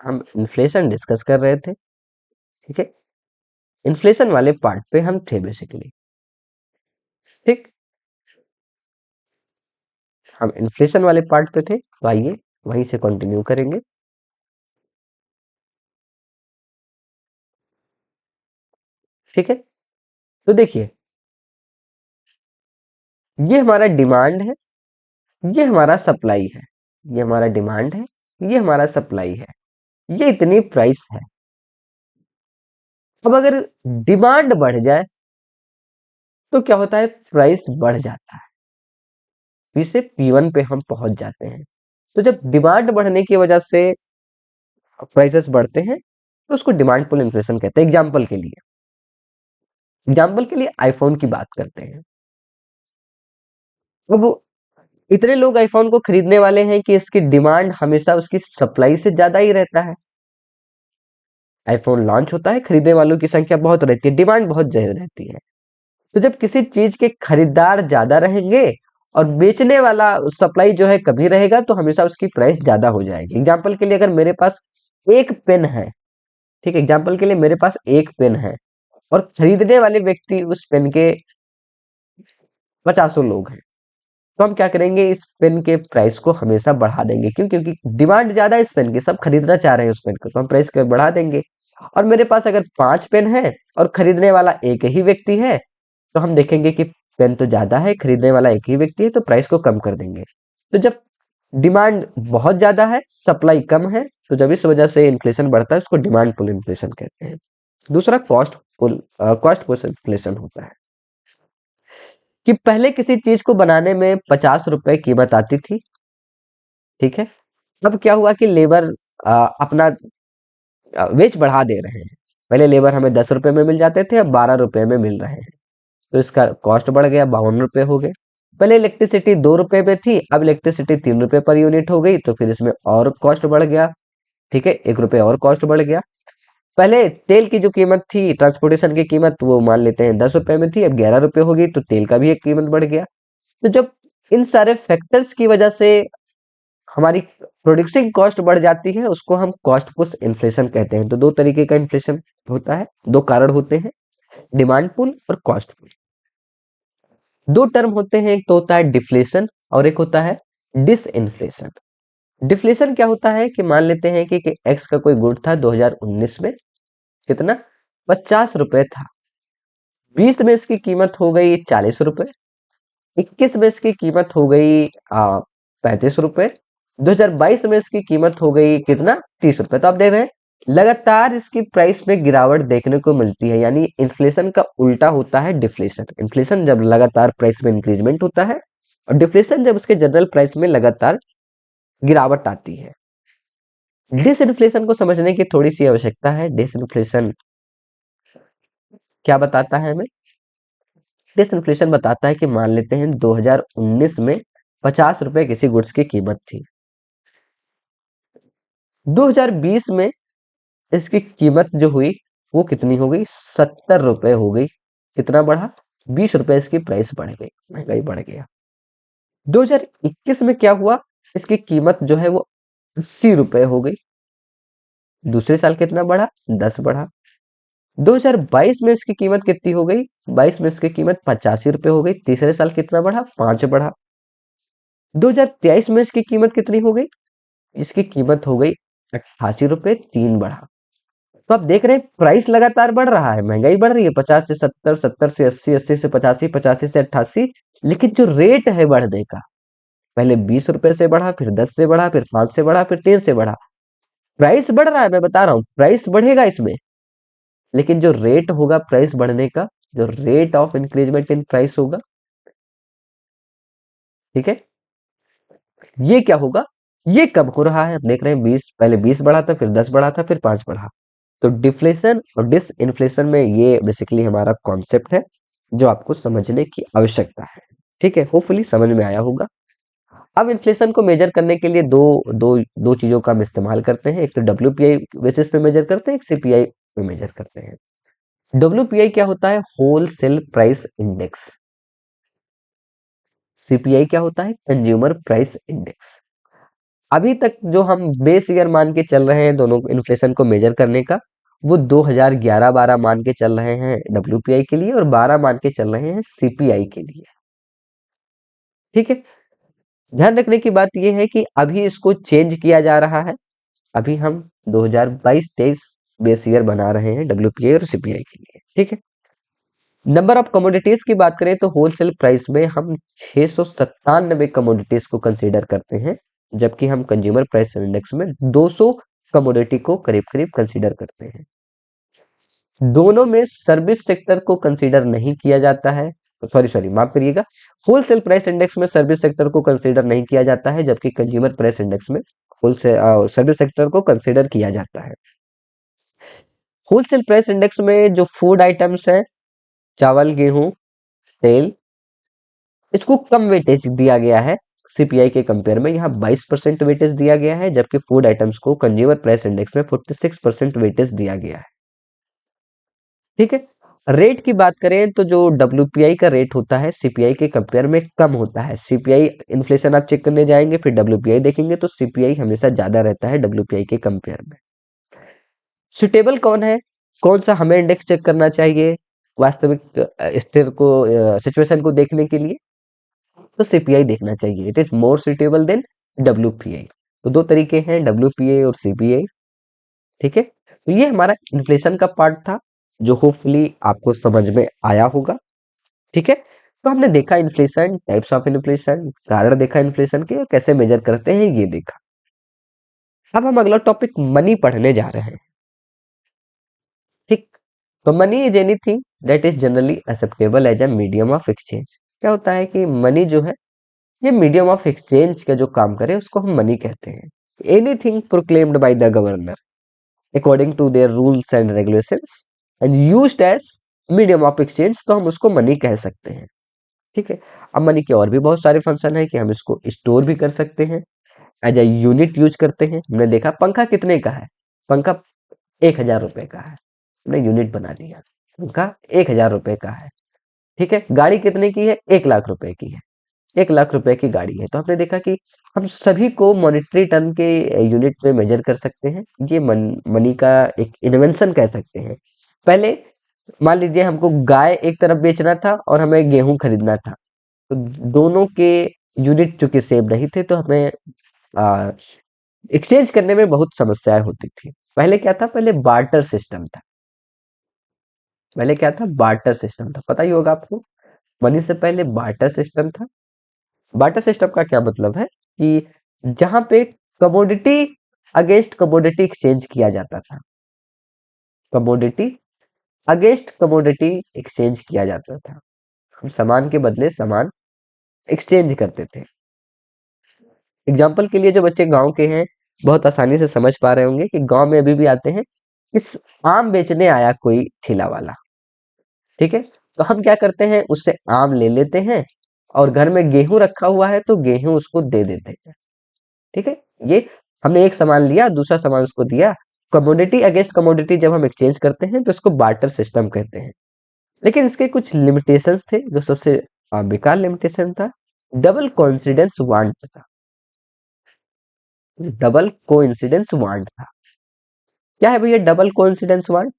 हम इन्फ्लेशन डिस्कस कर रहे थे। ठीक है, इन्फ्लेशन वाले पार्ट पे हम थे बेसिकली। ठीक, हम इन्फ्लेशन वाले पार्ट पे थे, तो आइए वहीं से कंटिन्यू करेंगे। ठीक है, तो देखिए, ये हमारा डिमांड है, ये हमारा सप्लाई है। ये हमारा डिमांड है, ये हमारा सप्लाई है, ये इतनी प्राइस है। अब अगर डिमांड बढ़ जाए तो क्या होता है, प्राइस बढ़ जाता है, पी से P1 पे हम पहुंच जाते हैं। तो जब डिमांड बढ़ने की वजह से प्राइसेस बढ़ते हैं तो उसको डिमांड पुल इन्फ्लेशन कहते हैं। एग्जाम्पल के लिए आईफोन की बात करते हैं। अब इतने लोग आईफोन को खरीदने वाले हैं कि इसकी डिमांड हमेशा उसकी सप्लाई से ज्यादा ही रहता है। आईफोन लॉन्च होता है, खरीदने वालों की संख्या बहुत रहती है, डिमांड बहुत ज्यादा रहती है। तो जब किसी चीज के खरीदार ज्यादा रहेंगे और बेचने वाला सप्लाई जो है कभी रहेगा, तो हमेशा उसकी प्राइस ज्यादा हो जाएगी। एग्जाम्पल के लिए अगर मेरे पास एक पेन है, ठीक है, एग्जाम्पल के लिए मेरे पास एक पेन है और खरीदने वाले व्यक्ति उस पेन के 50 लोग हैं, तो हम क्या करेंगे, इस पेन के प्राइस को हमेशा बढ़ा देंगे। क्यों? क्योंकि डिमांड ज्यादा है इस पेन की, सब खरीदना चाह रहे हैं उस पेन को, तो हम प्राइस को बढ़ा देंगे। और मेरे पास अगर 5 पेन है और खरीदने वाला एक ही व्यक्ति है, तो हम देखेंगे कि पेन तो ज्यादा है, खरीदने वाला एक ही व्यक्ति है, तो प्राइस को कम कर देंगे। तो जब डिमांड बहुत ज्यादा है, सप्लाई कम है, तो जब इस वजह से इन्फ्लेशन बढ़ता है, उसको डिमांड पुल इन्फ्लेशन कहते हैं। दूसरा कॉस्ट पुश इन्फ्लेशन होता है कि पहले किसी चीज को बनाने में 50 रुपए कीमत आती थी, ठीक है। अब क्या हुआ कि लेबर अपना वेज बढ़ा दे रहे हैं। पहले लेबर हमें 10 रुपए में मिल जाते थे, अब 12 रुपए में मिल रहे हैं, तो इसका कॉस्ट बढ़ गया, 52 रुपए हो गए। पहले इलेक्ट्रिसिटी 2 रुपए में थी, अब इलेक्ट्रिसिटी 3 रुपए पर यूनिट हो गई, तो फिर इसमें और कॉस्ट बढ़ गया। ठीक है, 1 रुपए और कॉस्ट बढ़ गया। पहले तेल की जो कीमत थी, ट्रांसपोर्टेशन की कीमत, वो मान लेते हैं 10 रुपए में थी, अब 11 रुपए हो गई, तो तेल का भी एक कीमत बढ़ गया। तो जब इन सारे फैक्टर्स की वजह से हमारी प्रोड्यूसिंग कॉस्ट बढ़ जाती है, उसको हम कॉस्ट पुश इन्फ्लेशन कहते हैं। तो दो तरीके का इन्फ्लेशन होता है, दो कारण होते हैं, डिमांड पुल और कॉस्ट पुल। दो टर्म होते हैं, एक तो होता है डिफ्लेशन और एक होता है डिसइन्फ्लेशन। डिफ्लेशन क्या होता है कि मान लेते हैं कि एक्स का कोई गुड था 2019 में, कितना, 50 रुपए था। 20 में इसकी कीमत हो गई 40 रुपए, 21 में इसकी कीमत हो गई 35 रुपए, 2022 में इसकी कीमत हो गई कितना, 30 रुपए। तो आप देख रहे हैं लगातार इसकी प्राइस में गिरावट देखने को मिलती है, यानी इन्फ्लेशन का उल्टा होता है डिफ्लेशन। इन्फ्लेशन जब लगातार प्राइस में इंक्रीजमेंट होता है और डिफ्लेशन जब उसके जनरल प्राइस में लगातार गिरावट आती है। डिसइन्फ्लेशन को समझने की थोड़ी सी आवश्यकता है। डिसइन्फ्लेशन क्या बताता है हमें? डिसइन्फ्लेशन बताता है कि मान लेते हैं 2019 में 50 रुपए किसी गुड्स की कीमत थी, 2020 में इसकी कीमत जो हुई वो कितनी हो गई? 70 रुपए हो गई। कितना बढ़ा? 20 रुपए इसकी प्राइस बढ़ गई, महंगाई बढ़ गया। 2021 में क्या हुआ? इसकी कीमत जो है वो 80 रुपए हो गई। दूसरे साल कितना बढ़ा? 10 बढ़ा। 2022 में इसकी कीमत कितनी हो गई? 22 में इसकी कीमत 85 रुपए हो गई। तीसरे साल कितना बढ़ा? 5 बढ़ा। 2023 में इसकी कीमत कितनी हो गई? इसकी कीमत हो गई 88 रुपए, 3 बढ़ा। तो आप देख रहे हैं प्राइस लगातार बढ़ रहा है, महंगाई बढ़ रही है, 50 से 70, 70 से 80, 80 से 85, 85 से 88, लेकिन जो रेट है बढ़ने का, पहले 20 रुपए से बढ़ा, फिर 10 से बढ़ा, फिर 5 से बढ़ा, फिर 3 से बढ़ा। प्राइस बढ़ रहा है, मैं बता रहा हूं प्राइस बढ़ेगा इसमें, लेकिन जो रेट होगा प्राइस बढ़ने का, जो rate of increment in price होगा, ठीक है, ये क्या होगा? ये कब हो रहा है? आप देख रहे हैं 20, पहले 20 बढ़ा था, फिर 10 बढ़ा था, फिर 5 बढ़ा। तो डिफ्लेशन और डिस इन्फ्लेशन में ये बेसिकली हमारा कॉन्सेप्ट है जो आपको समझने की आवश्यकता है। ठीक है, होपफुली समझ में आया होगा। अब इन्फ्लेशन को मेजर करने के लिए दो दो दो चीजों का हम इस्तेमाल करते हैं। एक तो डब्ल्यूपीआई बेसिस पे मेजर करते हैं, एक सीपीआई पे मेजर करते हैं। डब्ल्यूपीआई क्या होता है? Wholesale price index. सीपीआई क्या होता है? Consumer price index. अभी तक जो हम बेस ईयर मान के चल रहे हैं दोनों इन्फ्लेशन को मेजर करने का, वो 2011-12 मान के चल रहे हैं डब्ल्यूपीआई के लिए और 12 मान के चल रहे हैं सीपीआई के लिए। ठीक है, ध्यान रखने की बात यह है कि अभी इसको चेंज किया जा रहा है। अभी हम 2022-23 बेस ईयर बना रहे हैं डब्ल्यूपीआई और सीपीआई के लिए। ठीक है, नंबर ऑफ कमोडिटीज की बात करें तो होलसेल प्राइस में हम 697 कमोडिटीज को कंसीडर करते हैं, जबकि हम कंज्यूमर प्राइस इंडेक्स में 200 कमोडिटी को करीब करीब कंसीडर करते हैं। दोनों में सर्विस सेक्टर को कंसीडर नहीं किया जाता है। सॉरी सॉरी, माफ करिएगा, होलसेल प्राइस इंडेक्स में सर्विस सेक्टर को कंसीडर नहीं किया जाता है, जबकि कंज्यूमर प्राइस इंडेक्स में होलसेल सर्विस सेक्टर को कंसीडर किया जाता है। होलसेल प्राइस इंडेक्स में जो फूड आइटम्स हैं, चावल, गेहूं, तेल, इसको कम वेटेज दिया गया है सीपीआई के कंपेयर में। यहाँ 22% वेटेज दिया गया है, जबकि फूड आइटम्स को कंज्यूमर प्राइस इंडेक्स में 46% वेटेज दिया गया है। ठीक है, रेट की बात करें तो जो डब्ल्यूपीआई का रेट होता है सीपीआई के कंपेयर में कम होता है। सीपीआई इन्फ्लेशन आप चेक करने जाएंगे, फिर डब्ल्यूपीआई देखेंगे तो सीपीआई हमेशा ज्यादा रहता है डब्ल्यूपीआई के कंपेयर में। सुटेबल कौन है? कौन सा हमें इंडेक्स चेक करना चाहिए वास्तविक स्थिर को, सिचुएशन को देखने के लिए? तो सीपीआई देखना चाहिए। It is more suitable than WPI. तो दो तरीके हैं, डब्ल्यूपीआई और सीपीआई। ठीक है, तो ये हमारा इन्फ्लेशन का पार्ट था जो होपफुली आपको समझ में आया होगा। ठीक है, तो हमने देखा इन्फ्लेशन, टाइप्स ऑफ इन्फ्लेशन, कारण देखा इन्फ्लेशन के, और कैसे मेजर करते हैं ये देखा। अब हम अगला टॉपिक मनी पढ़ने जा रहे हैं। ठीक, तो money is anything that is generally acceptable as a medium of exchange. क्या होता है कि मनी जो है ये मीडियम ऑफ एक्सचेंज का जो काम करे उसको हम मनी कहते हैं। Anything proclaimed by the governor according to their rules and regulations and used as medium of exchange, तो हम उसको मनी कह सकते हैं। ठीक है, अब मनी के और भी बहुत सारे फंक्शन है कि हम इसको स्टोर भी कर सकते हैं, एज अ यूनिट यूज करते हैं। हमने देखा पंखा कितने का है? पंखा 1000 रुपए का है, हमने यूनिट बना दिया, पंखा 1000 रुपए का है। ठीक है, गाड़ी कितने की है? 1 लाख रुपए की है, 1 लाख रुपए की गाड़ी है। तो हमने देखा कि हम सभी को मॉनेटरी टर्म के यूनिट में मेजर कर सकते हैं। ये मनी का एक इन्वेंशन कह सकते हैं। पहले मान लीजिए हमको गाय एक तरफ बेचना था और हमें गेहूं खरीदना था, तो दोनों के यूनिट चूंकि सेम नहीं थे, तो हमें एक्सचेंज करने में बहुत समस्याएं होती थी। पहले क्या था? पहले बार्टर सिस्टम था। पहले क्या था? बार्टर सिस्टम था, पता ही होगा आपको। मनी से पहले बार्टर सिस्टम था। बार्टर सिस्टम का क्या मतलब है कि जहां पे कमोडिटी अगेंस्ट कमोडिटी एक्सचेंज किया जाता था। कमोडिटी अगेंस्ट कमोडिटी एक्सचेंज किया जाता था। हम सामान के बदले सामान एक्सचेंज करते थे। एग्जाम्पल के लिए जो बच्चे गांव के हैं बहुत आसानी से समझ पा रहे होंगे कि गांव में अभी भी आते हैं, इस आम बेचने आया कोई ठेला वाला, ठीक है, तो हम क्या करते हैं, उससे आम ले लेते हैं और घर में गेहूं रखा हुआ है तो गेहूं उसको दे देते हैं। ठीक है, ये हमने एक सामान लिया दूसरा सामान उसको दिया। कमोडिटी अगेंस्ट कमोडिटी जब हम एक्सचेंज करते हैं तो इसको बार्टर सिस्टम कहते हैं। लेकिन इसके कुछ लिमिटेशंस थे, जो सबसे बेकार लिमिटेशन था, डबल कोइंसिडेंस वांट था। डबल कोइंसिडेंस वांट था। क्या है भैया डबल कोइंसिडेंस वांट?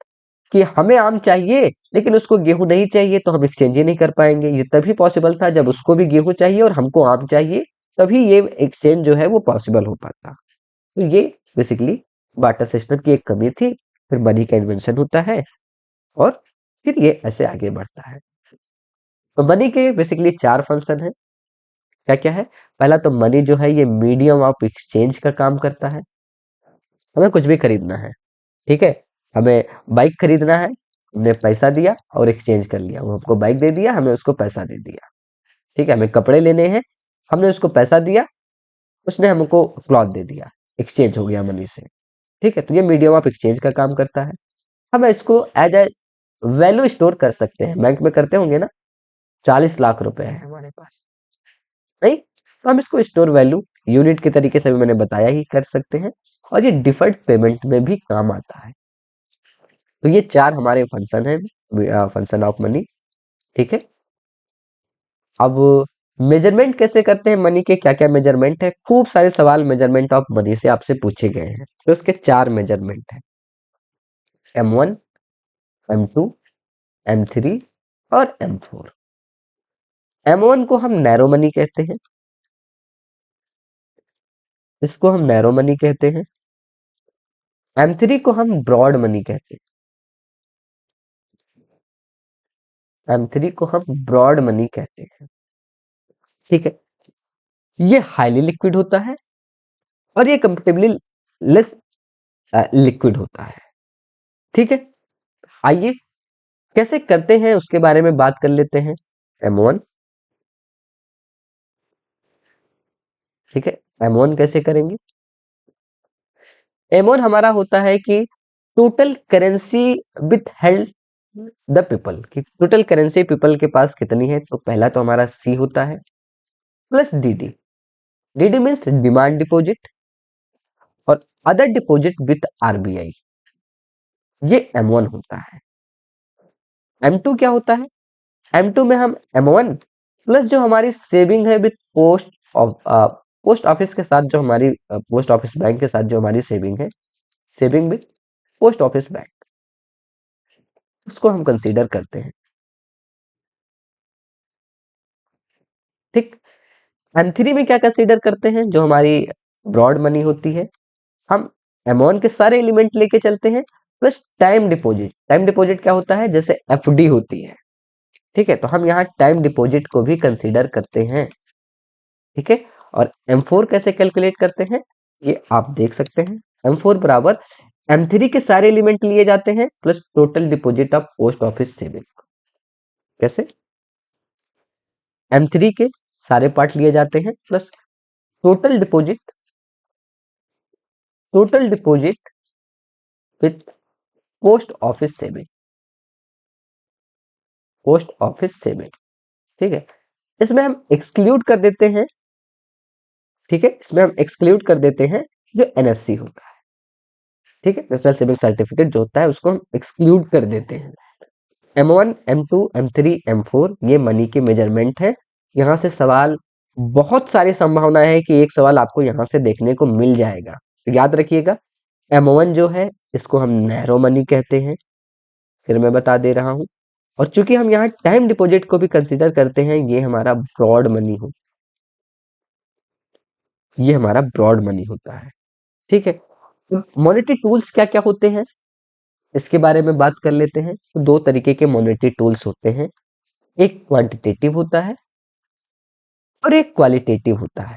कि हमें आम चाहिए लेकिन उसको गेहूं नहीं चाहिए, तो हम एक्सचेंज ही नहीं कर पाएंगे। ये तभी पॉसिबल था जब उसको भी गेहूं चाहिए और हमको आम चाहिए, तभी ये एक्सचेंज जो है वो पॉसिबल हो पाता। तो ये बेसिकली बार्टर सिस्टम की एक कमी थी। फिर मनी का इन्वेंशन होता है और फिर ये ऐसे आगे बढ़ता है। तो मनी के बेसिकली चार फंक्शन है। क्या क्या है? पहला तो मनी जो है ये मीडियम ऑफ एक्सचेंज का काम करता है। हमें कुछ भी खरीदना है, ठीक है, हमें बाइक खरीदना है, हमने पैसा दिया और एक्सचेंज कर लिया, वो हमको बाइक दे दिया, हमने उसको पैसा दे दिया। ठीक है, हमें कपड़े लेने हैं, हमने उसको पैसा दिया, उसने हमको क्लॉथ दे दिया, एक्सचेंज हो गया मनी से। ठीक है, तो ये मीडियम ऑफ एक्सचेंज का काम करता है। हम इसको एज ए वैल्यू स्टोर कर सकते हैं। बैंक में करते होंगे ना, 40 लाख रुपए है हमारे पास, नहीं, तो हम इसको स्टोर वैल्यू यूनिट के तरीके से भी मैंने बताया ही कर सकते हैं, और ये डिफर्ड पेमेंट में भी काम आता है। तो ये चार हमारे फंक्शन है, फंक्शन ऑफ मनी। ठीक है, अब मेजरमेंट कैसे करते हैं मनी के, क्या क्या मेजरमेंट है? खूब सारे सवाल मेजरमेंट ऑफ मनी से आपसे पूछे गए हैं, तो इसके चार मेजरमेंट है, M1, M2, M3 और M4। M1 को हम नैरो मनी कहते हैं, इसको हम नैरो मनी कहते हैं। M3 को हम ब्रॉड मनी कहते हैं, M3 को हम ब्रॉड मनी कहते हैं। ठीक है, ये हाईली लिक्विड होता है और ये कंपेरेटिवली लेस लिक्विड होता है। ठीक है, आइए कैसे करते हैं उसके बारे में बात कर लेते हैं। M1, ठीक है, M1 कैसे करेंगे? M1 हमारा होता है कि total currency with held the people, कि टोटल करेंसी पीपल के पास कितनी है। तो पहला तो हमारा C होता है plus DD। DD means demand deposit और अदर डिपॉजिट विथ RBI, ये M1 होता है। M2 क्या होता है? M2 में हम M1 प्लस जो हमारी सेविंग है विथ पोस्ट ऑफिस के साथ, जो हमारी पोस्ट ऑफिस बैंक के साथ जो हमारी सेविंग है, saving with post office bank, उसको हम कंसीडर करते हैं। ठीक, M3 में क्या कंसीडर करते हैं? जो हमारी ब्रॉड मनी होती है, हम M1 के सारे एलिमेंट लेके चलते हैं plus time deposit. Time deposit क्या होता है? जैसे FD होती है। ठीक है, तो हम यहाँ टाइम डिपॉजिट को भी कंसीडर करते हैं। ठीक है, और M4 कैसे कैलकुलेट करते हैं ये आप देख सकते हैं। M4 बराबर M3 के सारे एलिमेंट लिए जाते हैं plus total deposit of post office saving. कैसे? M3 के सारे पार्ट लिए जाते हैं plus total deposit, total deposit with post office saving, post office saving. ठीक है, इसमें हम एक्सक्लूड कर देते हैं, ठीक है, इसमें हम एक्सक्लूड कर देते हैं जो NSC होता है। ठीक है, नेशनल सेविंग सर्टिफिकेट जो होता है उसको हम एक्सक्लूड कर देते हैं। M1, M2, M3, M4 ये मनी के मेजरमेंट है। यहाँ से सवाल बहुत सारी संभावना है कि एक सवाल आपको यहाँ से देखने को मिल जाएगा, तो याद रखिएगा M1 जो है इसको हम नैरो मनी कहते हैं, फिर मैं बता दे रहा हूँ। और चूंकि हम यहाँ टाइम डिपॉजिट को भी कंसीडर करते हैं, ये हमारा ब्रॉड मनी हो, ये हमारा ब्रॉड मनी होता है। ठीक है, मॉनेटरी टूल्स क्या क्या होते हैं इसके बारे में बात कर लेते हैं। तो दो तरीके के मॉनेटरी टूल्स होते हैं, एक क्वांटिटेटिव होता है और एक क्वालिटेटिव होता है।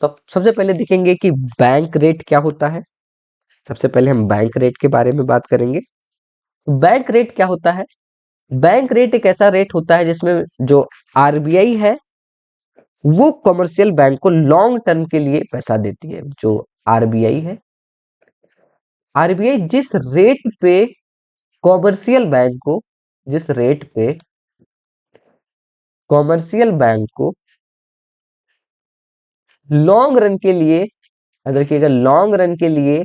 तो सबसे पहले देखेंगे कि बैंक रेट क्या होता है। सबसे पहले हम बैंक रेट के बारे में बात करेंगे। बैंक रेट क्या होता है? बैंक रेट एक ऐसा रेट होता है जिसमें जो आरबीआई है वो कमर्शियल बैंक को लॉन्ग टर्म के लिए पैसा देती है। जो आरबीआई है, आरबीआई कॉमर्शियल बैंक को जिस रेट पे कॉमर्शियल बैंक को लॉन्ग रन के लिए, अगर देखिएगा, लॉन्ग रन के लिए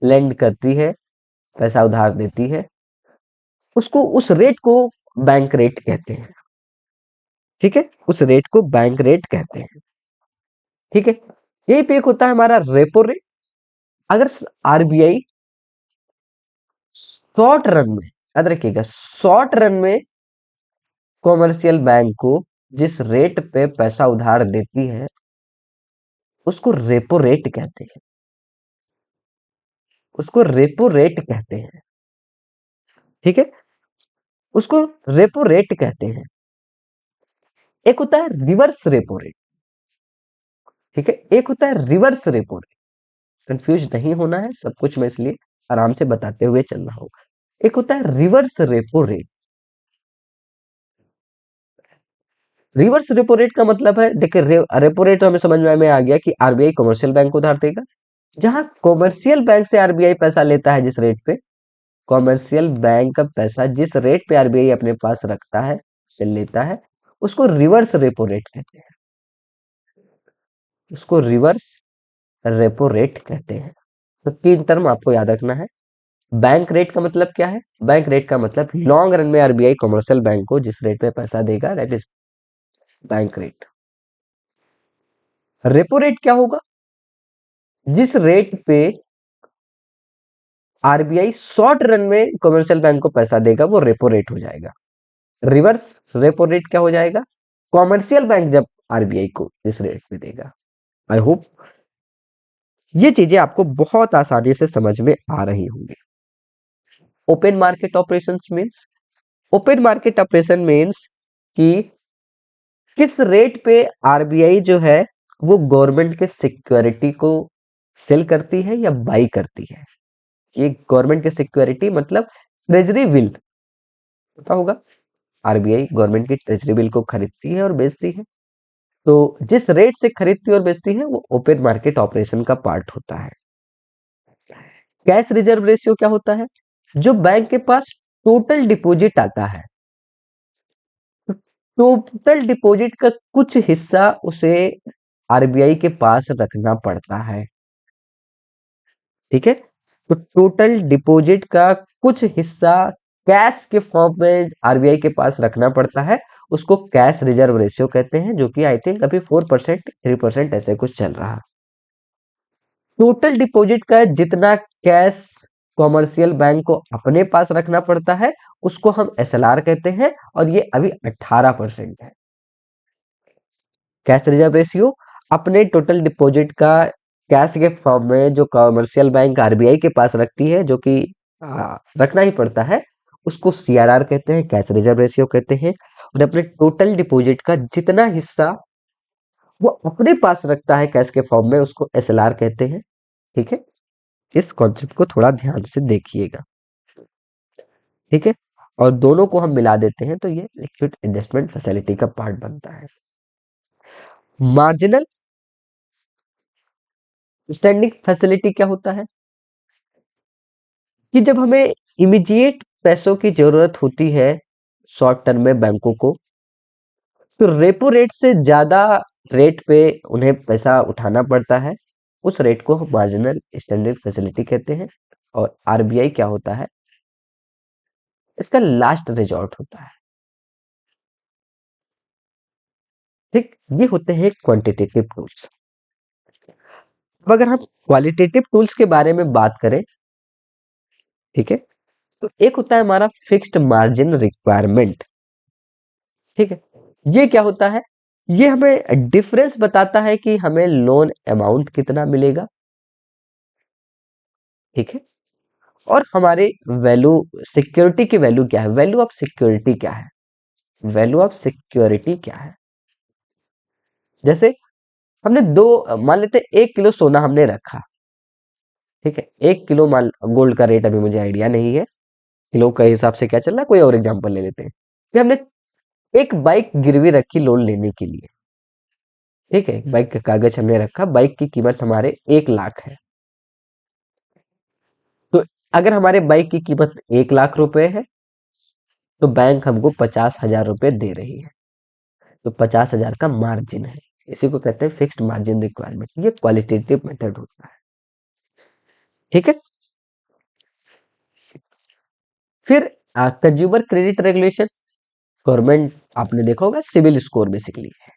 लेंड करती है, पैसा उधार देती है, उसको उस रेट को बैंक रेट कहते हैं। ठीक है, उस रेट को बैंक रेट कहते हैं। ठीक है, यही पे एक होता है हमारा रेपो रेट। अगर आरबीआई शॉर्ट रन में, याद रखिएगा, शॉर्ट रन में कॉमर्शियल बैंक को जिस रेट पे पैसा उधार देती है उसको रेपो रेट कहते हैं। उसको रेपो रेट कहते हैं। ठीक है, उसको रेपो रेट कहते हैं। एक होता है रिवर्स रेपो रेट। ठीक है, एक होता है रिवर्स रेपो रेट। कंफ्यूज नहीं होना है, सब कुछ मैं इसलिए आराम से बताते हुए चल रहा हूं। एक होता है reverse repo rate. Reverse repo rate का मतलब है, देखिए, रेपो रेट तो हमें समझ में आ गया कि आरबीआई कमर्शियल बैंक को उधार देगा। जहां कॉमर्शियल बैंक से आरबीआई पैसा लेता है, जिस रेट पे कॉमर्शियल बैंक का पैसा जिस रेट पे आरबीआई अपने पास रखता है, से लेता है, उसको रिवर्स रेपो रेट कहते हैं। उसको रिवर्स रेपो रेट कहते हैं। तो तीन टर्म आपको याद रखना है। बैंक रेट का मतलब क्या है? बैंक रेट का मतलब लॉन्ग रन में आरबीआई कमर्शियल बैंक को जिस रेट पे पैसा देगा, that is bank rate. Repo rate क्या होगा? जिस रेट पे आरबीआई शॉर्ट रन में कमर्शियल बैंक को पैसा देगा वो रेपो रेट हो जाएगा। रिवर्स रेपो रेट क्या हो जाएगा? कॉमर्शियल बैंक जब आरबीआई को जिस रेट पे देगा। आई होप ये चीजें आपको बहुत आसानी से समझ में आ रही होंगी। Open market operations means, open market operation means कि किस रेट पे आरबीआई जो है वो गवर्नमेंट के सिक्योरिटी को सेल करती है या बाई करती है। ये गवर्नमेंट की सिक्योरिटी मतलब ट्रेजरी बिल, पता होगा, आरबीआई गवर्नमेंट की ट्रेजरी बिल को खरीदती है और बेचती है। तो जिस रेट से खरीदती और बेचती है वो ओपन मार्केट ऑपरेशन का पार्ट होता है। कैश रिजर्व रेशियो क्या होता है? जो बैंक के पास टोटल डिपॉजिट आता है, टोटल डिपॉजिट का कुछ हिस्सा उसे आरबीआई के पास रखना पड़ता है। ठीक है, तो टोटल डिपॉजिट का कुछ हिस्सा कैश के फॉर्म में आरबीआई के पास रखना पड़ता है, उसको कैश रिजर्व रेशियो कहते हैं, जो कि आई थिंक अभी 4%, 3% ऐसे कुछ चल रहा है। टोटल डिपॉजिट का जितना कैश कॉमर्शियल बैंक को अपने पास रखना पड़ता है उसको हम एसएलआर कहते हैं, और ये अभी 18% है। कैश रिजर्व रेशियो अपने टोटल डिपॉजिट का कैश के फॉर्म में जो कमर्शियल बैंक आरबीआई के पास रखती है, जो कि रखना ही पड़ता है, उसको सीआरआर कहते हैं, कैश रिजर्व रेशियो कहते हैं। और अपने टोटल डिपॉजिट का जितना हिस्सा वो अपने पास रखता है कैश के फॉर्म में उसको एसएलआर कहते हैं। ठीक है, इस कॉन्सेप्ट को थोड़ा ध्यान से देखिएगा। ठीक है, और दोनों को हम मिला देते हैं तो ये लिक्विड इन्वेस्टमेंट फैसिलिटी का पार्ट बनता है। मार्जिनल स्टैंडिंग फैसिलिटी क्या होता है? कि जब हमें इमीडिएट पैसों की जरूरत होती है शॉर्ट टर्म में बैंकों को, तो रेपो रेट से ज्यादा रेट पे उन्हें पैसा उठाना पड़ता है, उस रेट को हम मार्जिनल स्टैंडिंग फैसिलिटी कहते हैं। और आरबीआई क्या होता है? इसका लास्ट रिजॉर्ट होता है। ठीक, ये होते हैं क्वांटिटेटिव टूल्स। अब अगर हम क्वालिटेटिव टूल्स के बारे में बात करें, ठीक है, तो एक होता है हमारा फिक्स्ड मार्जिन रिक्वायरमेंट। ठीक है, ये क्या होता है? ये हमें डिफरेंस बताता है कि हमें लोन अमाउंट कितना मिलेगा। ठीक है, और हमारे वैल्यू, सिक्योरिटी की वैल्यू क्या है, वैल्यू ऑफ सिक्योरिटी क्या है, वैल्यू ऑफ सिक्योरिटी क्या है। जैसे हमने दो, मान लेते हैं 1 किलो सोना हमने रखा, ठीक है, 1 किलो माल गोल्ड का रेट अभी मुझे आइडिया नहीं है, किलो के हिसाब से क्या चल रहा है, कोई और एग्जांपल ले लेते हैं कि हमने एक बाइक गिरवी रखी लोन लेने के लिए। ठीक है, बाइक का कागज हमने रखा, बाइक की कीमत हमारे 1 लाख है। तो अगर हमारे बाइक की कीमत 1 लाख रुपए है तो बैंक हमको 50,000 रुपए दे रही है, तो 50,000 का मार्जिन है। इसी को कहते हैं फिक्स्ड मार्जिन रिक्वायरमेंट, ये क्वालिटेटिव मेथड होता है। ठीक है, फिर कंज्यूमर क्रेडिट रेगुलेशन, गवर्नमेंट, आपने देखा होगा सिविल स्कोर बेसिकली है,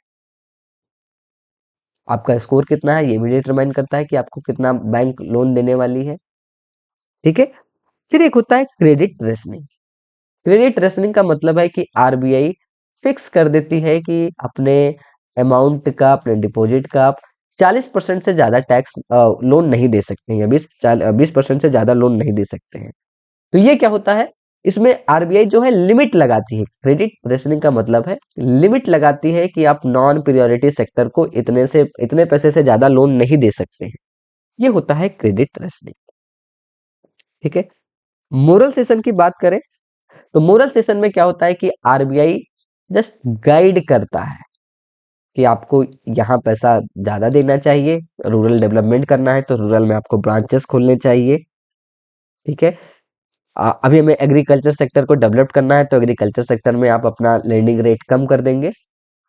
आपका स्कोर कितना है ये भी डिटरमाइन करता है कि आपको कितना बैंक लोन देने वाली है। ठीक है, फिर एक होता है क्रेडिट रेशनिंग। क्रेडिट रेशनिंग का मतलब है कि आरबीआई फिक्स कर देती है कि अपने अमाउंट का, अपने डिपॉजिट का आप 40% से ज्यादा टैक्स लोन नहीं दे सकते हैं, या 20% से ज्यादा लोन नहीं दे सकते हैं। तो ये क्या होता है, इसमें आरबीआई जो है लिमिट लगाती है। क्रेडिट रेशनिंग का मतलब है लिमिट लगाती है कि आप नॉन प्रियोरिटी सेक्टर को इतने पैसे से ज्यादा लोन नहीं दे सकते हैं। ये होता है क्रेडिट रेशनिंग। ठीक है, मोरल सेशन की बात करें तो मोरल सेशन में क्या होता है कि आरबीआई जस्ट गाइड करता है कि आपको यहाँ पैसा ज्यादा देना चाहिए, रूरल डेवलपमेंट करना है तो रूरल में आपको ब्रांचेस खोलने चाहिए। ठीक है, अभी हमें एग्रीकल्चर सेक्टर को डेवलप करना है तो एग्रीकल्चर सेक्टर में आप अपना लेंडिंग रेट कम कर देंगे।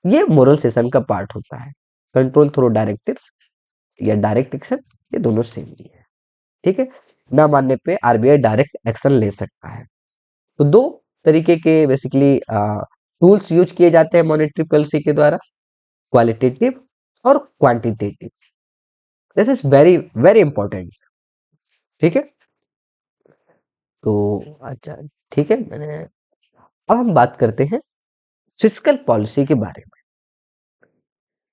ये मोरल सेशन का पार्ट होता है। कंट्रोल थ्रू डायरेक्टिव्स या डायरेक्ट एक्शन, ये दोनों सेम ही है। ठीक है, ना मानने पे आरबीआई डायरेक्ट एक्शन ले सकता है। तो दो तरीके के बेसिकली टूल्स यूज किए जाते हैं मॉनेटरी पॉलिसी के द्वारा, क्वालिटेटिव और quantitative. This is very very important. ठीक है, तो अच्छा, ठीक है, मैंने अब हम बात करते हैं फिस्कल पॉलिसी के बारे में।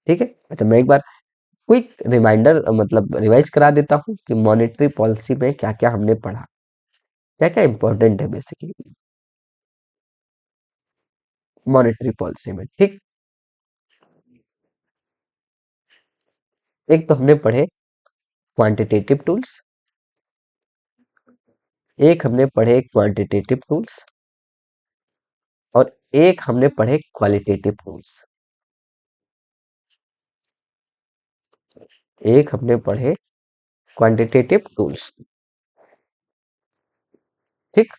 ठीक है, अच्छा मैं एक बार क्विक रिमाइंडर मतलब रिवाइज करा देता हूँ कि मॉनेटरी पॉलिसी में क्या क्या हमने पढ़ा, क्या क्या इंपॉर्टेंट है बेसिकली मॉनेटरी पॉलिसी में। ठीक, एक तो हमने पढ़े क्वांटिटेटिव टूल्स, एक हमने पढ़े क्वांटिटेटिव टूल्स, और एक हमने पढ़े क्वालिटेटिव टूल्स। एक हमने पढ़े क्वांटिटेटिव टूल्स। ठीक,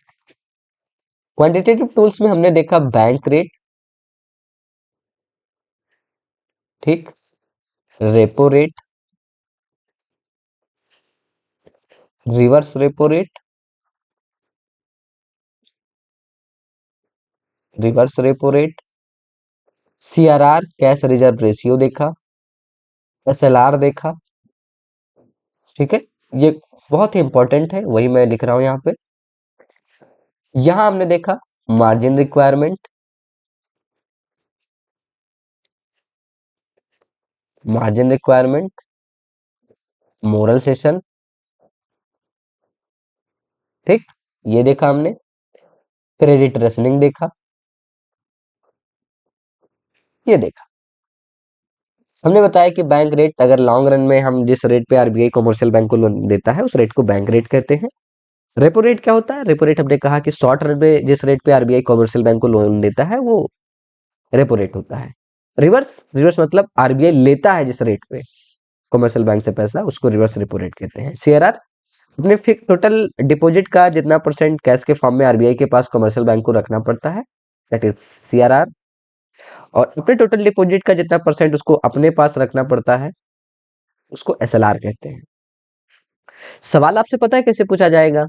क्वांटिटेटिव टूल्स में हमने देखा बैंक रेट, ठीक, repo rate, reverse repo rate, reverse repo rate, CRR cash reserve ratio देखा, एसएलआर देखा। ठीक है, ये बहुत ही इंपॉर्टेंट है, वही मैं लिख रहा हूं यहाँ पे। यहां हमने देखा margin requirement, margin requirement, moral session. ठीक, ये देखा हमने, क्रेडिट रेशनिंग देखा, ये देखा। हमने बताया कि बैंक रेट, अगर लॉन्ग रन में हम जिस रेट पे आरबीआई कमर्शियल बैंक को लोन देता है उस रेट को बैंक रेट कहते हैं। रेपो रेट क्या होता है, रेपो रेट हमने कहा कि शॉर्ट रन में जिस रेट पे आरबीआई कमर्शियल बैंक को लोन देता है वो रेपो रेट होता है। रिवर्स, रिवर्स मतलब आरबीआई लेता है जिस रेट पे कमर्शियल बैंक से पैसा, उसको रिवर्स रेपो रेट कहते हैं। सीआरआर, अपने फिक्स टोटल डिपॉजिट का जितना परसेंट कैश के फॉर्म में आरबीआई के पास कमर्शियल बैंक को रखना पड़ता है, दैट इज सीआरआर। और अपने टोटल डिपॉजिट का जितना परसेंट उसको अपने पास रखना पड़ता है उसको एसएलआर कहते हैं। सवाल आपसे पता है कैसे पूछा जाएगा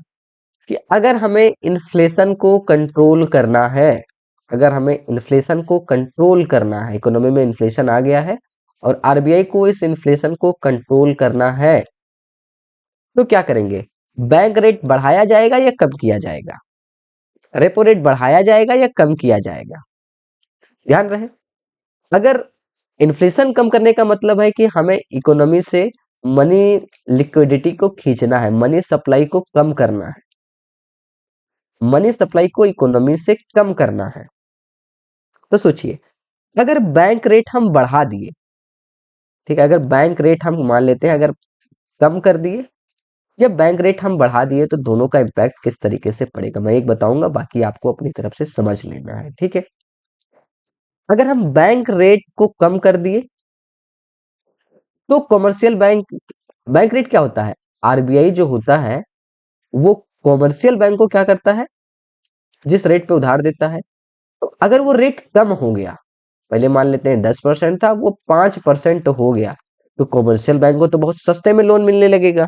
कि अगर हमें इन्फ्लेशन को कंट्रोल करना है, अगर हमें इन्फ्लेशन को कंट्रोल करना है, इकोनॉमी में इन्फ्लेशन आ गया है और आरबीआई को इस इन्फ्लेशन को कंट्रोल करना है, तो क्या करेंगे, बैंक रेट बढ़ाया जाएगा या कम किया जाएगा, रेपो रेट बढ़ाया जाएगा या कम किया जाएगा। ध्यान रहे, अगर इन्फ्लेशन कम करने का मतलब है कि हमें इकोनॉमी से मनी लिक्विडिटी को खींचना है, मनी सप्लाई को कम करना है, मनी सप्लाई को इकोनॉमी से कम करना है। तो सोचिए, अगर बैंक रेट हम बढ़ा दिए, ठीक है, अगर बैंक रेट हम मान लेते हैं अगर कम कर दिए, जब बैंक रेट हम बढ़ा दिए तो दोनों का इम्पैक्ट किस तरीके से पड़ेगा, मैं एक बताऊंगा, बाकी आपको अपनी तरफ से समझ लेना है, ठीक है। अगर हम बैंक रेट को कम कर दिए तो कॉमर्शियल बैंक रेट क्या होता है, आरबीआई जो होता है वो कॉमर्शियल बैंक को क्या करता है, जिस रेट पे उधार देता है, तो अगर वो रेट कम हो गया, पहले मान लेते हैं 10% था, वो 5% हो गया, तो कॉमर्शियल बैंक को तो बहुत सस्ते में लोन मिलने लगेगा।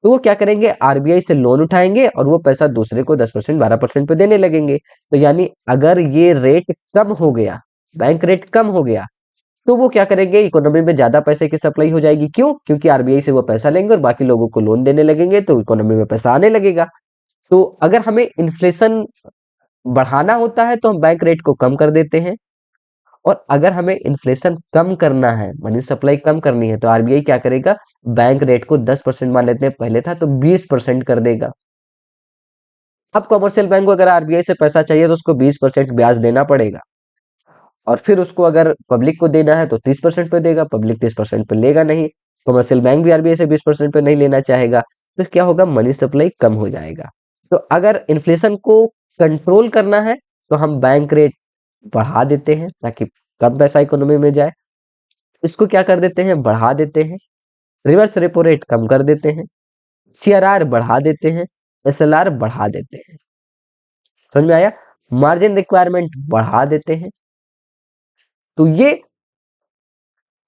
तो वो क्या करेंगे, आरबीआई से लोन उठाएंगे और वो पैसा दूसरे को 10% 12% पे देने लगेंगे। तो यानी अगर ये रेट कम हो गया, बैंक रेट कम हो गया, तो वो क्या करेंगे, इकोनॉमी में ज्यादा पैसे की सप्लाई हो जाएगी। क्यों? क्योंकि आरबीआई से वो पैसा लेंगे और बाकी लोगों को लोन देने लगेंगे, तो इकोनॉमी में पैसा आने लगेगा। तो अगर हमें इन्फ्लेशन बढ़ाना होता है तो हम बैंक रेट को कम कर देते हैं, और अगर हमें इन्फ्लेशन कम करना है, मनी सप्लाई कम करनी है, तो आरबीआई क्या करेगा, बैंक रेट को 10% मान लेते हैं पहले था, तो 20% कर देगा। अब कमर्शियल बैंक को अगर आरबीआई से पैसा चाहिए तो उसको 20% ब्याज देना पड़ेगा, और फिर उसको अगर पब्लिक को देना है तो 30% पे देगा, पब्लिक 30% पे लेगा नहीं, कमर्शियल बैंक भी आरबीआई से 20% पे नहीं लेना चाहेगा, तो क्या होगा, मनी सप्लाई कम हो जाएगा। तो अगर इन्फ्लेशन को कंट्रोल करना है तो हम बैंक रेट बढ़ा देते हैं ताकि कम पैसा इकोनॉमी में जाए, इसको क्या कर देते हैं, बढ़ा देते हैं, रिवर्स रेपो रेट कम कर देते हैं, सीआरआर बढ़ा देते हैं, एसएलआर बढ़ा देते हैं। समझ में आया? मार्जिन रिक्वायरमेंट बढ़ा देते हैं। तो ये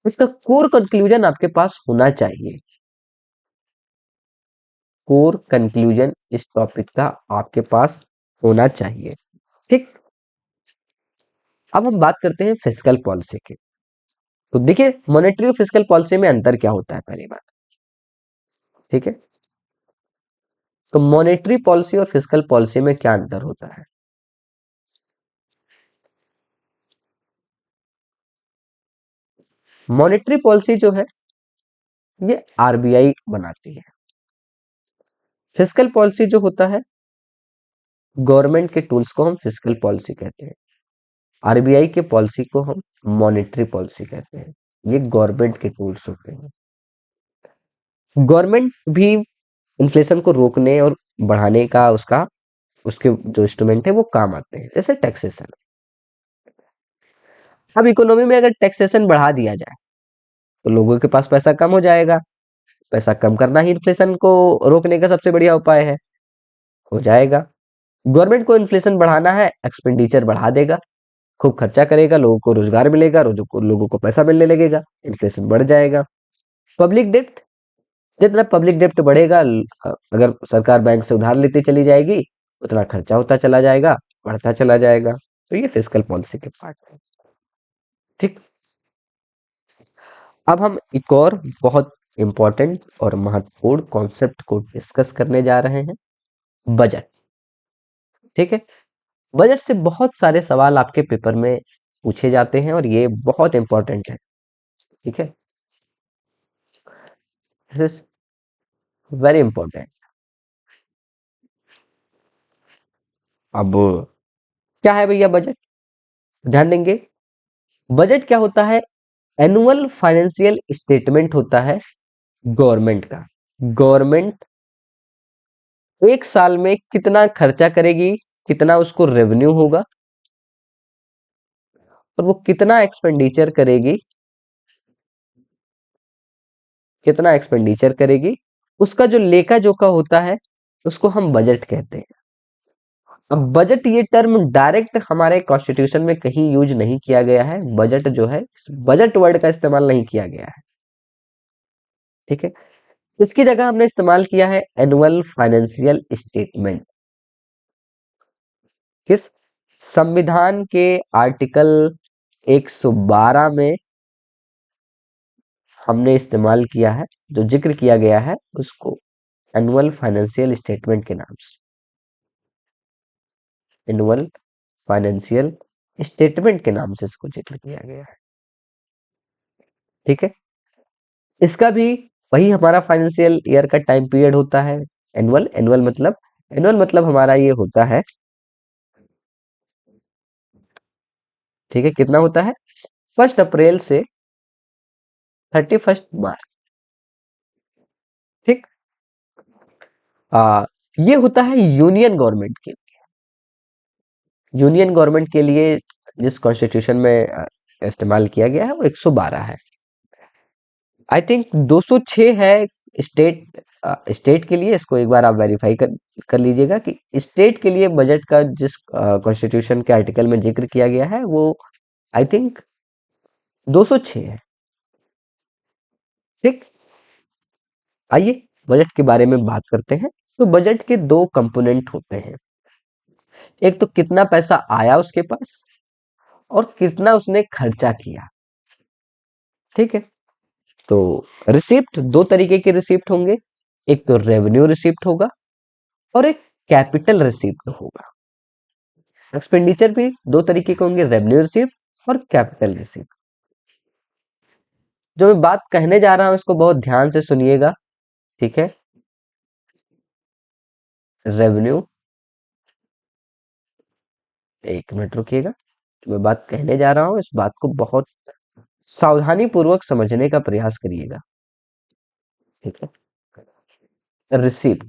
इसका कोर कंक्लूजन आपके पास होना चाहिए, कोर कंक्लूजन इस टॉपिक का आपके पास होना चाहिए, ठीक। अब हम बात करते हैं फिस्कल पॉलिसी की। तो देखिए, मॉनेटरी और फिस्कल पॉलिसी में अंतर क्या होता है, पहली बात, ठीक है। तो मॉनेटरी पॉलिसी और फिस्कल पॉलिसी में क्या अंतर होता है? मॉनेटरी पॉलिसी जो है ये आरबीआई बनाती है, फिस्कल पॉलिसी जो होता है, गवर्नमेंट के टूल्स को हम फिस्कल पॉलिसी कहते हैं, आरबीआई के पॉलिसी को हम मॉनेटरी पॉलिसी कहते हैं। ये गवर्नमेंट के टूल्स होते हैं। गवर्नमेंट भी इन्फ्लेशन को रोकने और बढ़ाने का उसका उसके जो इंस्ट्रूमेंट है वो काम आते हैं, जैसे टैक्सेशन। अब इकोनॉमी में अगर टैक्सेशन बढ़ा दिया जाए तो लोगों के पास पैसा कम हो जाएगा, पैसा कम करना ही इन्फ्लेशन को रोकने का सबसे बढ़िया उपाय है, हो जाएगा। गवर्नमेंट को इन्फ्लेशन बढ़ाना है, एक्सपेंडिचर बढ़ा देगा, खूब खर्चा करेगा, लोगों को रोजगार मिलेगा, लोगों को पैसा मिलने लगेगा, इन्फ्लेशन बढ़ जाएगा। पब्लिक डेप्ट, जितना पब्लिक डेप्ट बढ़ेगा, अगर सरकार बैंक से उधार लेती चली जाएगी, उतना खर्चा होता चला जाएगा, बढ़ता चला जाएगा। तो ये फिस्कल पॉलिसी के पार्ट है, ठीक। अब हम एक और बहुत इंपॉर्टेंट और महत्वपूर्ण कॉन्सेप्ट को डिस्कस करने जा रहे हैं, बजट, ठीक है। बजट से बहुत सारे सवाल आपके पेपर में पूछे जाते हैं और ये बहुत इंपॉर्टेंट है, ठीक है, दिस इज वेरी इंपॉर्टेंट। अब क्या है भैया बजट, ध्यान देंगे। बजट क्या होता है, एनुअल फाइनेंशियल स्टेटमेंट होता है गवर्नमेंट का। गवर्नमेंट एक साल में कितना खर्चा करेगी, कितना उसको रेवेन्यू होगा, और वो कितना एक्सपेंडिचर करेगी, कितना एक्सपेंडिचर करेगी, उसका जो लेखा जोखा होता है उसको हम बजट कहते हैं। अब बजट ये टर्म डायरेक्ट हमारे कॉन्स्टिट्यूशन में कहीं यूज नहीं किया गया है, बजट जो है, बजट वर्ड का इस्तेमाल नहीं किया गया है, ठीक है। इसकी जगह हमने इस्तेमाल किया है एनुअल फाइनेंशियल स्टेटमेंट। किस संविधान के आर्टिकल 112 में हमने इस्तेमाल किया है, जो जिक्र किया गया है उसको एनुअल फाइनेंशियल स्टेटमेंट के नाम से, एनुअल फाइनेंशियल स्टेटमेंट के नाम से इसको जिक्र किया गया है, ठीक है। इसका भी वही हमारा फाइनेंशियल ईयर का टाइम पीरियड होता है, एनुअल, एनुअल मतलब हमारा ये होता है, ठीक है, कितना होता है, 1 अप्रैल से 31 मार्च, ठीक। ये होता है यूनियन गवर्नमेंट के। यूनियन गवर्नमेंट के लिए जिस कॉन्स्टिट्यूशन में इस्तेमाल किया गया है वो 112 है। आई थिंक 206 है स्टेट स्टेट के लिए। इसको एक बार आप वेरीफाई कर लीजिएगा कि स्टेट के लिए बजट का जिस कॉन्स्टिट्यूशन के आर्टिकल में जिक्र किया गया है वो आई थिंक 206 है। ठीक, आइए बजट के बारे में बात करते हैं। तो बजट के दो कंपोनेंट होते हैं। एक तो कितना पैसा आया उसके पास और कितना उसने खर्चा किया। ठीक है, तो रिसिप्ट दो तरीके के रिसिप्ट होंगे। एक तो रेवेन्यू रिसिप्ट होगा और एक कैपिटल रिसिप्ट होगा। एक्सपेंडिचर भी दो तरीके के होंगे, रेवेन्यू रिसिप्ट और कैपिटल रिसिप्ट। जो मैं बात कहने जा रहा हूं इसको बहुत ध्यान से सुनिएगा। ठीक है, रेवेन्यू, एक मिनट रुकिएगा। जो मैं बात कहने जा रहा हूं इस बात को बहुत सावधानी पूर्वक समझने का प्रयास करिएगा। ठीक है, रिसिप्ट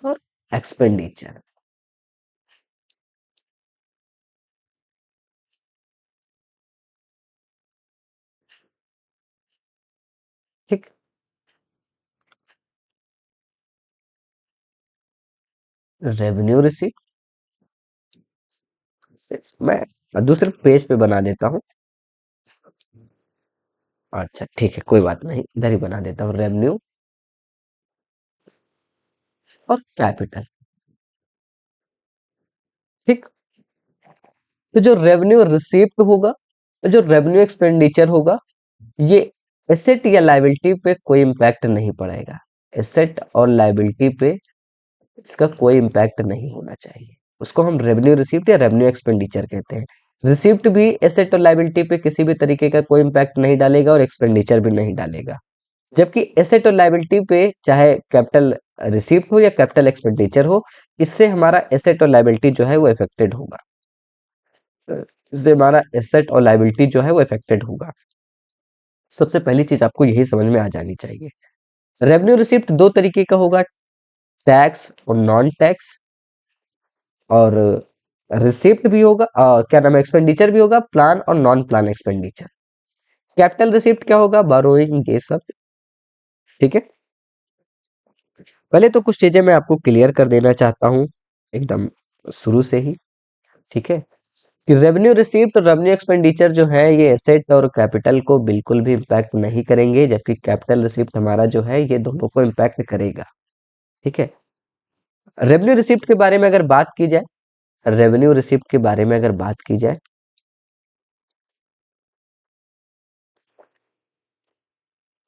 और एक्सपेंडिचर। ठीक, रेवेन्यू रिसिप्ट मैं दूसरे पेज पे बना देता हूँ। अच्छा ठीक है, कोई बात नहीं, इधर ही बना देता हूँ, रेवेन्यू और कैपिटल। ठीक, तो जो रेवेन्यू रिसीप्ट होगा, जो रेवेन्यू एक्सपेंडिचर होगा, ये एसेट या लायबिलिटी पे कोई इम्पैक्ट नहीं पड़ेगा। एसेट और लायबिलिटी पे इसका कोई इम्पैक्ट नहीं होना चाहिए। उसको हम रेवेन्यू रिसीप्ट या रेवेन्यू एक्सपेंडिचर कहते हैं। रिसीप्ट भी एसेट और लायबिलिटी पे किसी भी तरीके का कोई इम्पैक्ट नहीं डालेगा और एक्सपेंडिचर भी नहीं डालेगा। जबकि एसेट और लायबिलिटी पे चाहे कैपिटल रिसीप्ट हो या कैपिटल एक्सपेंडिचर हो, इससे हमारा एसेट और लायबिलिटी जो है वो इफेक्टेड होगा। इससे हमारा एसेट और लायबिलिटी जो है वो इफेक्टेड होगा। सबसे पहली चीज आपको यही समझ में आ जानी चाहिए। रेवेन्यू रिसिप्ट दो तरीके का होगा, टैक्स और नॉन टैक्स। और रिसिप्ट भी होगा, क्या नाम है, एक्सपेंडिचर भी होगा, प्लान और non plan expenditure. Capital receipt क्या होगा, बोरोइंग, ये सब। ठीक है, पहले तो कुछ चीजें मैं आपको क्लियर कर देना चाहता हूं एकदम शुरू से ही। ठीक है, कि रेवेन्यू रिसीप्ट और रेवेन्यू एक्सपेंडिचर जो है ये एसेट और कैपिटल को बिल्कुल भी इम्पैक्ट नहीं करेंगे, जबकि कैपिटल रिसीप्ट हमारा जो है ये दोनों को इम्पैक्ट करेगा। ठीक है, रेवेन्यू रिसीप्ट के बारे में अगर बात की जाए, रेवेन्यू रिसीप्ट के बारे में अगर बात की जाए,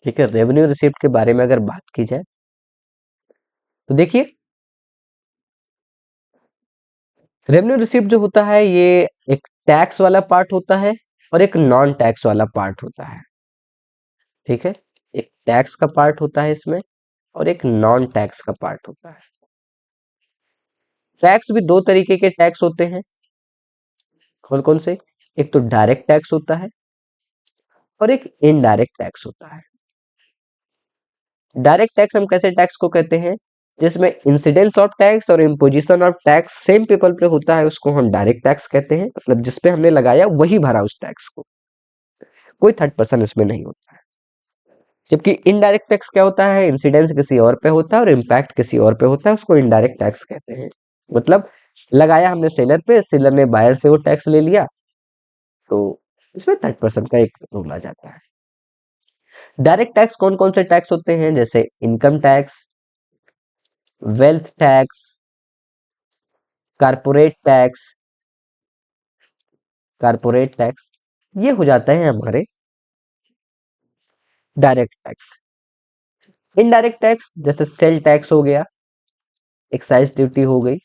ठीक है, रेवेन्यू रिसीप्ट के बारे में अगर बात की जाए तो देखिए, रेवेन्यू रिसीप्ट जो होता है ये एक टैक्स वाला पार्ट होता है और एक नॉन टैक्स वाला पार्ट होता है। ठीक है, एक टैक्स का पार्ट होता है इसमें और एक नॉन टैक्स का पार्ट होता है। टैक्स भी दो तरीके के टैक्स होते हैं। कौन कौन से, एक तो डायरेक्ट टैक्स होता है और एक इनडायरेक्ट टैक्स होता है। डायरेक्ट टैक्स हम कैसे टैक्स को कहते हैं, जिसमें इंसिडेंस ऑफ टैक्स और imposition of tax same people पे होता है, उसको हम डायरेक्ट टैक्स कहते हैं। मतलब जिसपे हमने लगाया वही भरा उस टैक्स को, कोई थर्ड पर्सन इसमें नहीं होता है। जबकि इनडायरेक्ट टैक्स क्या होता है, इंसिडेंस किसी और पे होता है और इम्पैक्ट किसी और पे होता है, उसको इनडायरेक्ट टैक्स कहते हैं। मतलब लगाया हमने सेलर पे, सेलर ने बायर से वो टैक्स ले लिया, तो इसमें थर्ड पर्सन का एक रोल आ जाता है। डायरेक्ट टैक्स कौन कौन से टैक्स होते हैं, जैसे income tax, wealth tax, corporate tax, corporate tax, ये हो जाते हैं हमारे डायरेक्ट टैक्स। इनडायरेक्ट टैक्स जैसे सेल टैक्स हो गया, एक्साइज ड्यूटी हो गई,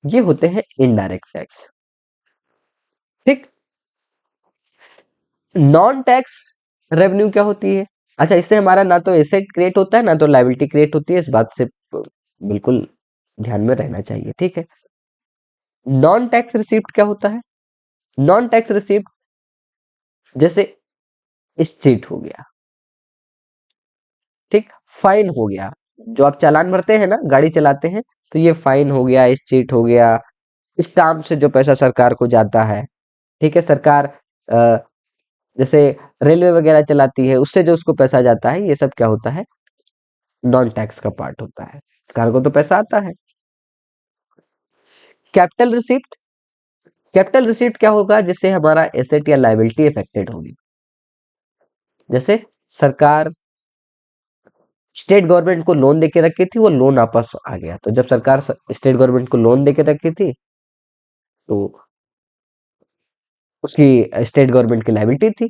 ये होते हैं इनडायरेक्ट टैक्स। ठीक, नॉन टैक्स रेवेन्यू क्या होती है, अच्छा इससे हमारा ना तो एसेट क्रिएट होता है ना तो लायबिलिटी क्रिएट होती है, इस बात से बिल्कुल ध्यान में रहना चाहिए। ठीक है, नॉन टैक्स रिसीप्ट क्या होता है, नॉन टैक्स रिसीप्ट जैसे इस चीट हो गया। ठीक, फाइन हो गया। जो आप चालान भरते हैं ना, गाड़ी चलाते हैं, तो ये फाइन हो गया, इस चीट हो गया। स्टाम्प से जो पैसा सरकार को जाता है, ठीक है, सरकार अ, जैसे रेलवे वगैरह चलाती है, उससे जो उसको पैसा जाता है, ये सब क्या होता है, नॉन टैक्स का पार्ट होता है। सरकार को तो पैसा आता है। कैपिटल रिसिप्ट, कैपिटल रिसिप्ट क्या होगा, जिससे हमारा एसेट या लायबिलिटी अफेक्टेड होगी। जैसे सरकार स्टेट गवर्नमेंट को लोन देके रखी थी, वो लोन वापस आ गया, तो जब सरकार स्टेट गवर्नमेंट को लोन देके रखी थी, तो उसकी स्टेट गवर्नमेंट की लायबिलिटी थी,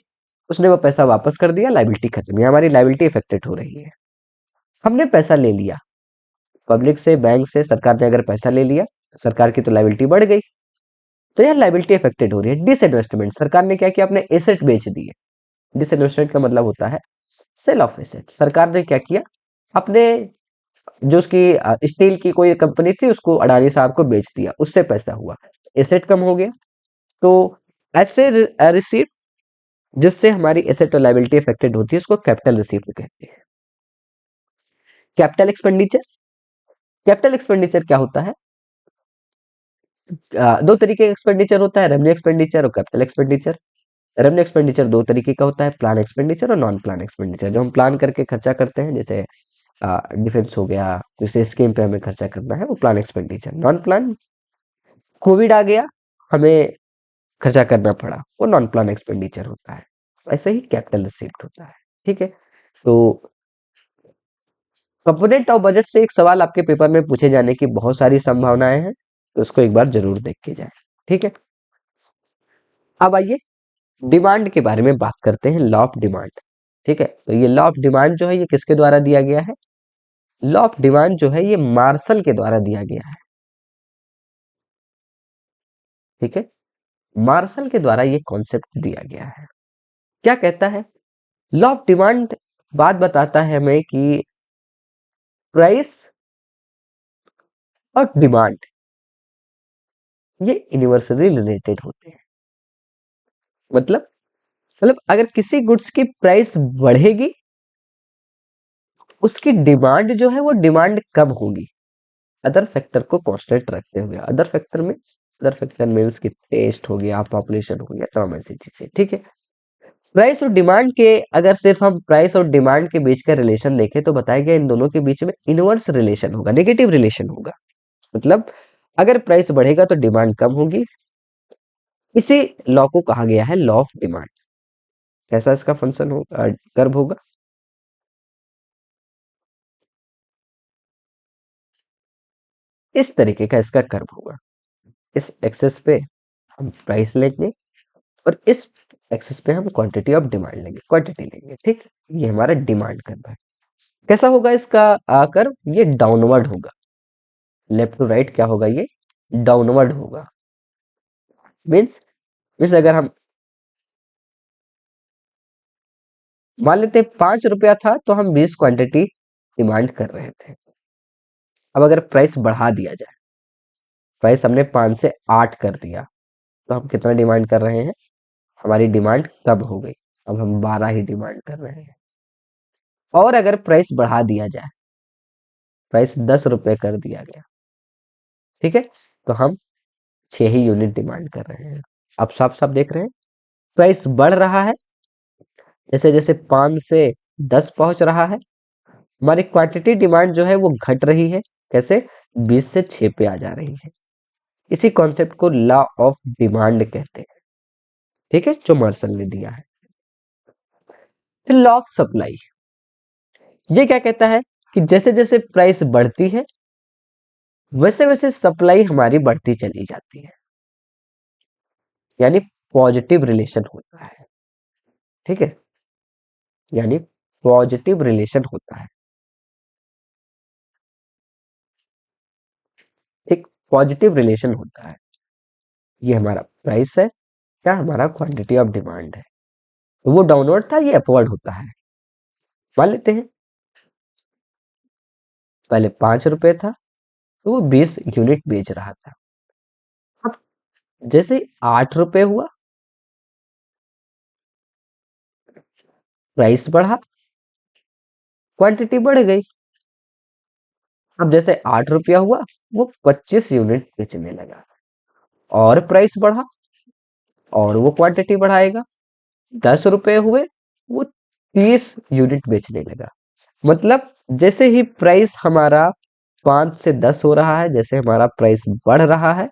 उसने वो पैसा वापस कर दिया, लायबिलिटी खत्म, ये हमारी लायबिलिटी इफेक्टेड हो रही है। हमने पैसा ले लिया पब्लिक से, बैंक से, सरकार ने अगर पैसा ले लिया, सरकार की तो लायबिलिटी बढ़ गई, तो यह लायबिलिटी इफेक्टेड हो रही है। डिसइन्वेस्टमेंट, सरकार ने क्या किया, अपने एसेट बेच दिए। डिसइन्वेस्टमेंट का मतलब होता है सेल ऑफ एसेट। सरकार ने क्या किया, अपने जो उसकी स्टील की कोई कंपनी थी, उसको अडानी साहब को बेच दिया, उससे पैसा हुआ, एसेट कम हो गया। तो ऐसे रिसीप्ट जिससे हमारी एसेट और लायबिलिटी अफेक्टेड होती है, उसको कैपिटल रिसीप्ट कहते हैं। कैपिटल एक्सपेंडिचर, कैपिटल एक्सपेंडिचर क्या होता है, दो तरीके का एक्सपेंडिचर होता है, रेवेन्यू एक्सपेंडिचर और कैपिटल एक्सपेंडिचर। रेवेन्यू एक्सपेंडिचर दो तरीके का होता है, प्लान एक्सपेंडिचर और नॉन प्लान एक्सपेंडिचर। जो हम प्लान करके खर्चा करते हैं, जैसे डिफेंस हो गया, किसी स्कीम पे हमें खर्चा करना है, वो plan expenditure. Non plan, COVID आ गया, हमें खर्चा करना पड़ा, वो नॉन प्लान एक्सपेंडिचर होता है। ऐसे ही कैपिटल रिसिप्ट होता है। ठीक है, तो कंपोनेंट ऑफ बजट से एक सवाल आपके पेपर में पूछे जाने की बहुत सारी संभावनाएं हैं, तो उसको एक बार जरूर देख के जाए। ठीक है, अब आइए डिमांड के बारे में बात करते हैं, लॉ ऑफ डिमांड। ठीक है, तो ये लॉ ऑफ डिमांड जो है, ये किसके द्वारा दिया गया है, लॉ ऑफ डिमांड जो है, ये मार्शल के द्वारा दिया गया है। ठीक है, मार्शल के द्वारा ये कॉन्सेप्ट दिया गया है। क्या कहता है, लॉ ऑफ डिमांड बात बताता है हमें कि प्राइस और डिमांड ये यूनिवर्सली रिलेटेड होते हैं। मतलब अगर किसी गुड्स की प्राइस बढ़ेगी, उसकी डिमांड जो है वो डिमांड कम होगी, अदर फैक्टर को कांस्टेंट रखते हुए। अदर फैक्टर मीन्स कि टेस्ट हो गया, पॉपुलेशन हो गया, तमाम ऐसी चीजें। ठीक है, प्राइस और डिमांड के, अगर सिर्फ हम प्राइस और डिमांड के बीच का रिलेशन देखें, तो बताया गया इन दोनों के बीच में इनवर्स रिलेशन होगा, नेगेटिव रिलेशन होगा। मतलब अगर प्राइस बढ़ेगा तो डिमांड कम होगी। इसी लॉ को कहा गया है लॉ ऑफ डिमांड। कैसा इसका फंक्शन हो, कर्व होगा, इस तरीके का इसका कर्व होगा। इस एक्सेस पे हम प्राइस लेंगे और इस एक्सेस पे हम क्वांटिटी ऑफ डिमांड लेंगे, क्वांटिटी लेंगे। ठीक, ये हमारा डिमांड कर्व है। कैसा होगा इसका कर्व, ये डाउनवर्ड होगा। लेफ्ट टू राइट क्या होगा, ये डाउनवर्ड होगा। मीन्स मीन्स अगर हम मान लेते हैं 5 रुपया था, तो हम 20 क्वांटिटी डिमांड कर रहे थे। अब अगर प्राइस बढ़ा दिया जाए, प्राइस हमने 5 से 8 कर दिया, तो हम कितना डिमांड कर रहे हैं, हमारी डिमांड कब हो गई, अब हम 12 ही डिमांड कर रहे हैं। और अगर प्राइस बढ़ा दिया जाए, प्राइस 10 रुपए कर दिया गया, ठीक है, तो हम 6 ही यूनिट डिमांड कर रहे हैं। आप साफ साफ देख रहे हैं, प्राइस बढ़ रहा है, जैसे जैसे 5 से 10 पहुंच रहा है, हमारी क्वांटिटी डिमांड जो है वो घट रही है। कैसे, 20 से 6 पे आ जा रही है। इसी कॉन्सेप्ट को लॉ ऑफ डिमांड कहते हैं। ठीक है, जो मार्शल ने दिया है। फिर लॉ ऑफ सप्लाई, ये क्या कहता है कि जैसे जैसे प्राइस बढ़ती है, वैसे वैसे सप्लाई हमारी बढ़ती चली जाती है, यानी पॉजिटिव रिलेशन होता है। ठीक है, यानी पॉजिटिव रिलेशन होता है। एक पॉजिटिव रिलेशन होता है। ये हमारा प्राइस है, क्या हमारा क्वांटिटी ऑफ डिमांड है, तो वो डाउनवर्ड था, ये अपवर्ड होता है। मान लेते हैं पहले 5 रुपए था, तो वो 20 यूनिट बेच रहा था। अब जैसे 8 रुपए हुआ, प्राइस बढ़ा, क्वांटिटी बढ़ गई। अब जैसे 8 रुपया हुआ, वो 25 यूनिट बेचने लगा, और प्राइस बढ़ा, और वो क्वांटिटी बढ़ाएगा। 10 रुपए हुए, वो 30 यूनिट बेचने लगा। मतलब जैसे ही प्राइस हमारा 5 से 10 हो रहा है, जैसे हमारा प्राइस बढ़ रहा है,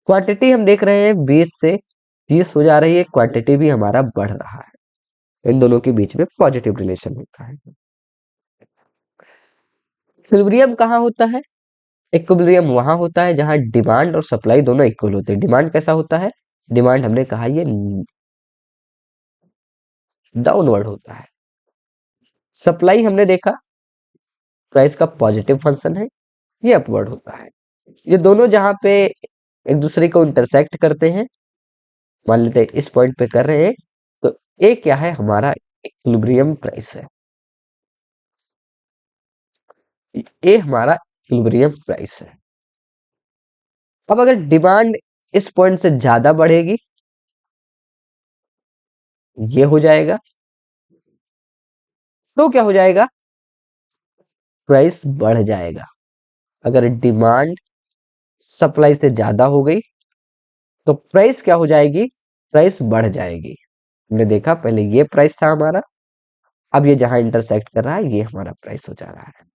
क्वांटिटी हम देख रहे हैं 20 से 30 हो जा रही है, क्वांटिटी भी हमारा बढ़ रहा है। इन दोनों के बीच में पॉजिटिव रिलेशन होता है। इक्विलिब्रियम कहाँ होता है? इक्विलिब्रियम वहां होता है जहां डिमांड और सप्लाई दोनों इक्वल होते हैं। डिमांड कैसा होता है? डिमांड हमने कहा ये डाउनवर्ड होता है। सप्लाई हमने देखा प्राइस का पॉजिटिव फंक्शन है, ये अपवर्ड होता है। ये दोनों जहां पे एक दूसरे को इंटरसेक्ट करते हैं, मान लेते हैं इस पॉइंट पे कर रहे हैं, तो ये क्या है? हमारा इक्विलिब्रियम प्राइस है। ये हमारा इक्विलिब्रियम प्राइस है। अब अगर डिमांड इस पॉइंट से ज्यादा बढ़ेगी, ये हो जाएगा, तो क्या हो जाएगा? प्राइस बढ़ जाएगा। अगर डिमांड सप्लाई से ज्यादा हो गई, तो प्राइस क्या हो जाएगी? प्राइस बढ़ जाएगी। हमने देखा पहले ये प्राइस था हमारा, अब ये जहां इंटरसेक्ट कर रहा है, ये हमारा प्राइस हो जा रहा है।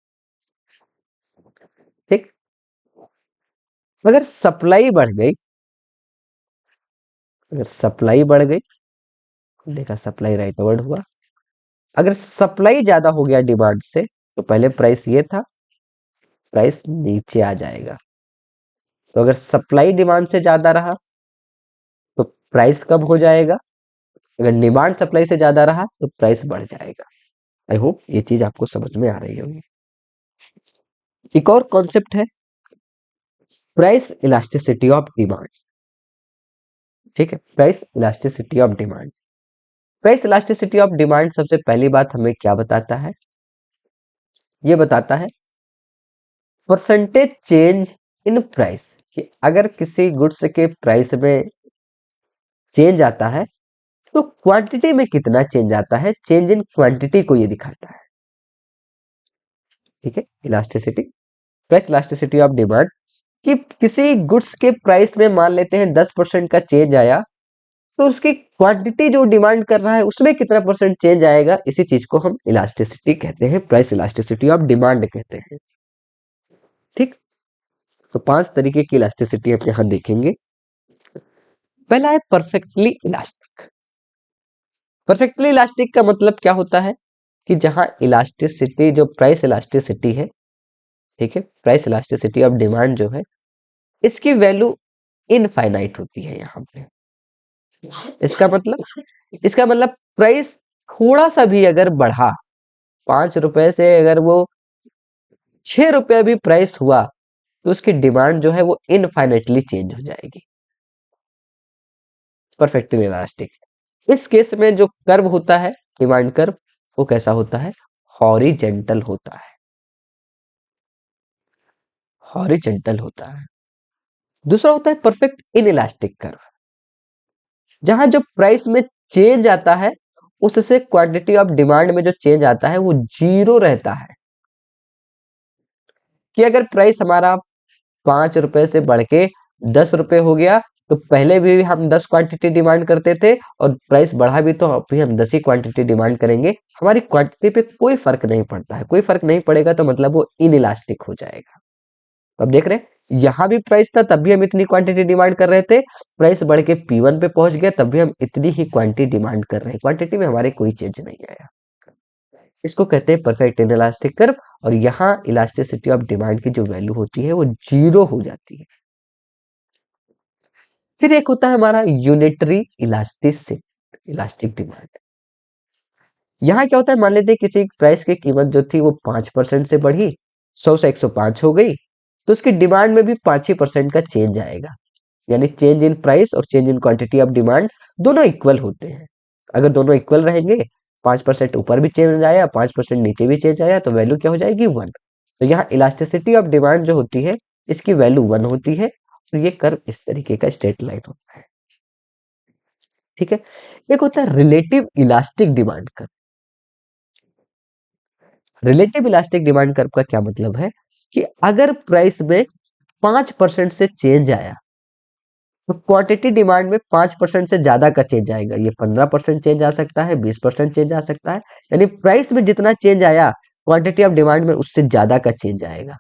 ठीक। अगर सप्लाई बढ़ गई, अगर सप्लाई बढ़ गई, देखा सप्लाई राइट वर्ड हुआ। अगर सप्लाई ज्यादा हो गया डिमांड से, तो पहले प्राइस ये था, प्राइस नीचे आ जाएगा। तो अगर सप्लाई डिमांड से ज्यादा रहा, तो प्राइस कम हो जाएगा। अगर डिमांड सप्लाई से ज्यादा रहा, तो प्राइस बढ़ जाएगा। आई होप ये चीज आपको समझ में आ रही होगी। एक और कॉन्सेप्ट है प्राइस इलास्टिसिटी ऑफ डिमांड। ठीक है, price elasticity of demand. Price elasticity of demand सबसे पहली बात हमें क्या बताता है? ये बताता है परसेंटेज चेंज इन प्राइस, कि अगर किसी गुड्स के प्राइस में चेंज आता है, तो क्वांटिटी में कितना चेंज आता है, चेंज इन क्वांटिटी को ये दिखाता है। ठीक है, elasticity, price elasticity of demand, कि किसी गुड्स के प्राइस में मान लेते हैं 10% का चेंज आया, तो उसकी क्वांटिटी जो डिमांड कर रहा है उसमें कितना परसेंट चेंज आएगा, इसी चीज को हम इलास्टिसिटी कहते हैं, प्राइस इलास्टिसिटी ऑफ डिमांड कहते हैं। ठीक। तो 5 तरीके की इलास्टिसिटी हम यहां देखेंगे। पहला है परफेक्टली इलास्टिक। परफेक्टली इलास्टिक का मतलब क्या होता है? कि जहां इलास्टिसिटी, जो प्राइस इलास्टिसिटी है, ठीक है, प्राइस इलास्टिसिटी ऑफ डिमांड जो है, इसकी वैल्यू इनफाइनाइट होती है यहाँ पे। इसका मतलब प्राइस थोड़ा सा भी अगर बढ़ा, 5 रुपए से अगर वो 6 रुपए भी प्राइस हुआ, तो उसकी डिमांड जो है वो इनफाइनाइटली चेंज हो जाएगी। Perfectly elastic. इस केस में जो कर्व होता है, डिमांड कर्व, वो कैसा होता है? हॉरिजेंटल होता है। हॉरिजेंटल होता है। दूसरा होता है परफेक्ट इनइलास्टिक कर्व, जहां जो प्राइस में चेंज आता है, उससे क्वांटिटी ऑफ डिमांड में जो चेंज आता है वो जीरो रहता है। कि अगर प्राइस हमारा 5 रुपए से बढ़ के 10 रुपए हो गया, तो पहले भी हम 10 क्वांटिटी डिमांड करते थे, और प्राइस बढ़ा भी तो अभी हम 10 ही क्वांटिटी डिमांड करेंगे। हमारी क्वांटिटी पे कोई फर्क नहीं पड़ता है। कोई फर्क नहीं पड़ेगा तो मतलब वो इनइलास्टिक हो जाएगा। अब देख रहे हैं, यहां भी प्राइस था तब भी हम इतनी क्वांटिटी डिमांड कर रहे थे, प्राइस बढ़ के P1 पे पहुंच गया तब भी हम इतनी ही क्वांटिटी डिमांड कर रहे हैं, क्वांटिटी में हमारे कोई चेंज नहीं आया। इसको कहते हैं परफेक्ट इनइलास्टिक कर्व, और यहाँ इलास्टिसिटी ऑफ डिमांड की जो वैल्यू होती है वो जीरो हो जाती है। फिर एक होता है हमारा यूनिटरी इलास्टिक डिमांड। यहाँ क्या होता है? मान लेते हैं किसी प्राइस की कीमत जो थी वो 5% से बढ़ी, 100 से 105 हो गई, तो उसकी डिमांड में भी 5% का चेंज आएगा। यानी चेंज इन प्राइस और change in quantity of demand दोनों इक्वल होते हैं। अगर दोनों इक्वल रहेंगे, 5% ऊपर भी चेंज आया, 5% नीचे भी चेंज आया, तो वैल्यू क्या हो जाएगी? 1। तो यहाँ इलास्टिसिटी ऑफ डिमांड जो होती है, इसकी वैल्यू 1 होती है, और ये कर्व इस तरीके का स्ट्रेट लाइन होता है। ठीक है। एक होता है relative elastic demand curve. Relative elastic demand curve का क्या मतलब है कि अगर प्राइस में 5% से चेंज आया तो क्वांटिटी डिमांड में 5% से ज्यादा का चेंज आएगा। ये 15% चेंज आ सकता है, 20% चेंज आ सकता है, यानी प्राइस में जितना चेंज आया क्वांटिटी ऑफ डिमांड में उससे ज्यादा का चेंज आएगा।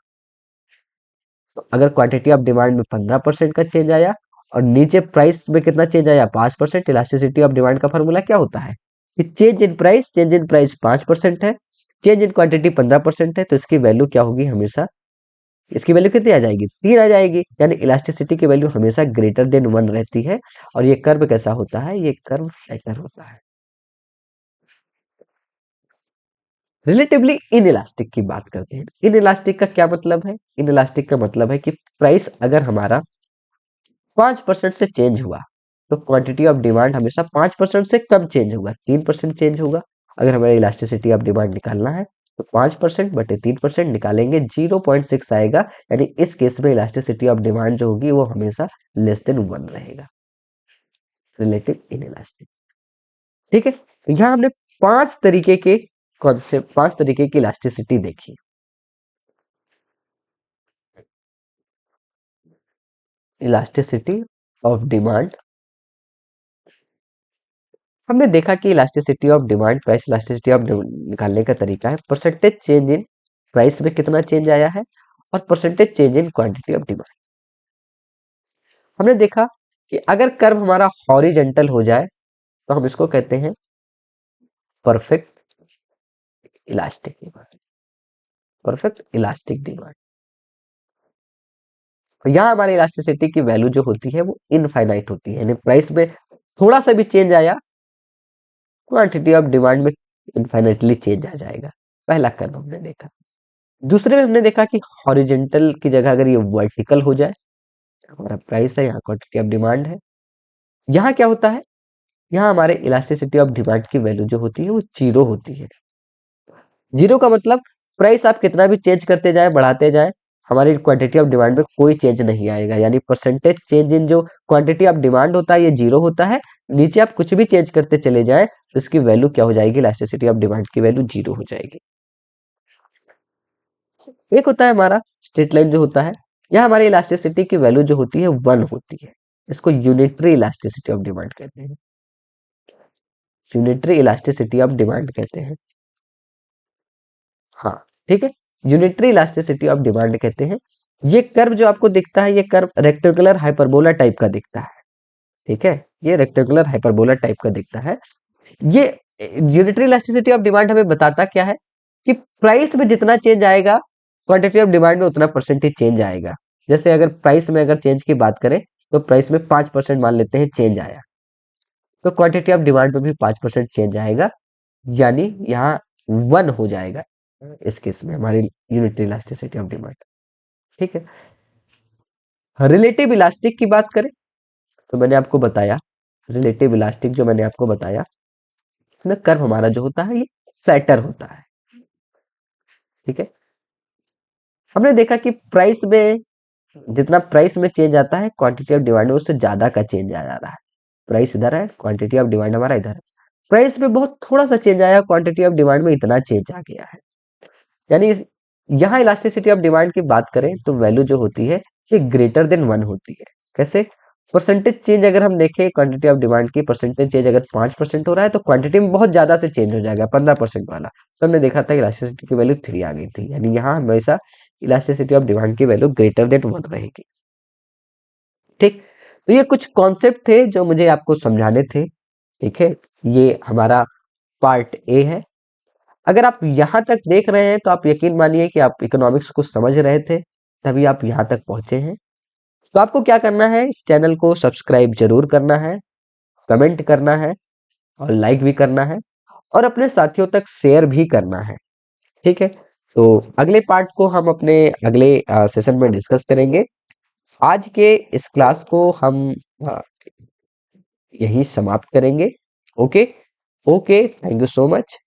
तो अगर क्वांटिटी ऑफ डिमांड में 15% का चेंज आया और नीचे प्राइस में कितना चेंज आया 5%, इलास्टिसिटी ऑफ डिमांड का फॉर्मूला क्या होता है कि चेंज इन प्राइस 5% है, चेंज इन क्वांटिटी 15% है, तो इसकी वैल्यू क्या होगी, हमेशा इसकी वैल्यू कितनी आ जाएगी, 3 आ जाएगी। यानी इलास्टिसिटी की वैल्यू हमेशा ग्रेटर देन 1 रहती है। और ये कर्व कैसा होता है, ये कर्व फ्लैटर होता है। रिलेटिवली इन इलास्टिक की बात करते हैं। इन इलास्टिक का क्या मतलब है, इन इलास्टिक का मतलब है कि प्राइस अगर हमारा 5% से चेंज हुआ तो क्वांटिटी ऑफ डिमांड हमेशा 5% से कम चेंज होगा, 3% चेंज होगा। अगर हमें इलास्टिसिटी ऑफ डिमांड निकालना है तो 5% बटे 3% निकालेंगे, 0.6 आएगा। यानी इस केस में इलास्टिसिटी ऑफ डिमांड जो होगी वो हमेशा लेस देन 1 रहेगा, रिलेटिव इन इलास्टिक। ठीक है, तो यहाँ हमने 5 तरीके के कॉन्सेप्ट, 5 तरीके की इलास्टिसिटी देखी। इलास्टिसिटी ऑफ डिमांड, हमने देखा कि elasticity of demand, price elasticity of निकालने का तरीका है परसेंटेज चेंज इन प्राइस में कितना चेंज आया है और percentage change in quantity of demand. हमने देखा कि अगर कर्व हमारा हॉरिजेंटल हो जाए तो हम इसको कहते हैं perfect elastic demand, perfect elastic demand. और यहाँ हमारी इलास्टिसिटी की वैल्यू जो होती है वो इनफाइनाइट होती है, यानी प्राइस में थोड़ा सा भी चेंज आया क्वांटिटी ऑफ डिमांड में इनफाइनाइटली चेंज आ जाएगा। पहला कर्व हमने देखा। दूसरे में हमने देखा कि हॉरिजेंटल की जगह अगर ये वर्टिकल हो जाए, हमारा प्राइस है, यहाँ क्वांटिटी ऑफ डिमांड है, यहाँ क्या होता है, यहाँ हमारे इलास्टिसिटी ऑफ डिमांड की वैल्यू जो होती है वो जीरो होती है। जीरो का मतलब प्राइस आप कितना भी चेंज करते जाए, बढ़ाते जाए, हमारी क्वांटिटी ऑफ डिमांड में कोई चेंज नहीं आएगा। यानी परसेंटेज चेंज इन जो क्वांटिटी ऑफ डिमांड होता है ये जीरो होता है। नीचे आप कुछ भी चेंज करते चले जाए तो इसकी वैल्यू क्या हो जाएगी, इलास्टिसिटी ऑफ डिमांड की वैल्यू जीरो हो जाएगी। एक होता है हमारा स्ट्रेट लाइन जो होता है, यह हमारी इलास्टिसिटी की वैल्यू जो होती है 1 होती है। इसको यूनिटरी इलास्टिसिटी ऑफ डिमांड कहते हैं, यूनिटरी इलास्टिसिटी ऑफ डिमांड कहते हैं। हाँ, ठीक है, यूनिटरी इलास्टिसिटी ऑफ डिमांड कहते हैं। ये कर्व जो आपको दिखता है, ये कर्व रेक्टेंगुलर हाइपरबोला टाइप का दिखता है। ठीक है, ये रेक्टेंगुलर हाइपरबोला टाइप का दिखता है। ये यूनिटरी इलास्टिसिटी ऑफ डिमांड हमें बताता क्या है कि प्राइस में जितना चेंज आएगा क्वांटिटी ऑफ डिमांड में उतना परसेंटेज चेंज आएगा। जैसे अगर प्राइस में अगर चेंज की बात करें तो प्राइस में 5% मान लेते हैं चेंज आया, तो क्वांटिटी ऑफ डिमांड में भी 5% चेंज आएगा, यानी यहाँ 1 हो जाएगा इस केस में हमारी यूनिटरी इलास्टिसिटी ऑफ डिमांड। ठीक है, रिलेटिव इलास्टिक की बात करें तो मैंने आपको बताया, रिलेटिव इलास्टिक जो मैंने आपको बताया इसमें कर्व हमारा जो होता है ये फ्लैटर होता है। ठीक है, हमने देखा कि प्राइस में जितना प्राइस में चेंज आता है क्वांटिटी ऑफ डिमांड में उससे ज्यादा का चेंज आ जा रहा है। प्राइस इधर है, क्वांटिटी ऑफ डिमांड हमारा इधर है। प्राइस में बहुत थोड़ा सा चेंज आया, क्वांटिटी ऑफ डिमांड में इतना चेंज आ गया है। यानी यहाँ इलास्टिसिटी ऑफ डिमांड की बात करें तो वैल्यू जो होती है ये ग्रेटर देन 1 होती है। कैसे, परसेंटेज चेंज अगर हम देखें क्वांटिटी ऑफ डिमांड की, परसेंटेज चेंज अगर 5% हो रहा है तो क्वांटिटी में बहुत ज्यादा से चेंज हो जाएगा 15% वाला। तो हमने देखा था इलास्टिसिटी की वैल्यू 3 आ गई थी, यानी यहाँ हमेशा इलास्टिसिटी ऑफ डिमांड की वैल्यू ग्रेटर देन 1 रहेगी। ठीक, तो ये कुछ कॉन्सेप्ट थे जो मुझे आपको समझाने थे। ठीक है, ये हमारा पार्ट ए है। अगर आप यहाँ तक देख रहे हैं तो आप यकीन मानिए कि आप इकोनॉमिक्स को समझ रहे थे, तभी आप यहाँ तक पहुंचे हैं। तो आपको क्या करना है, इस चैनल को सब्सक्राइब जरूर करना है, कमेंट करना है और लाइक भी करना है और अपने साथियों तक शेयर भी करना है। ठीक है, तो अगले पार्ट को हम अपने अगले सेशन में डिस्कस करेंगे। आज के इस क्लास को हम अ, यही समाप्त करेंगे। Okay, okay, thank you so much.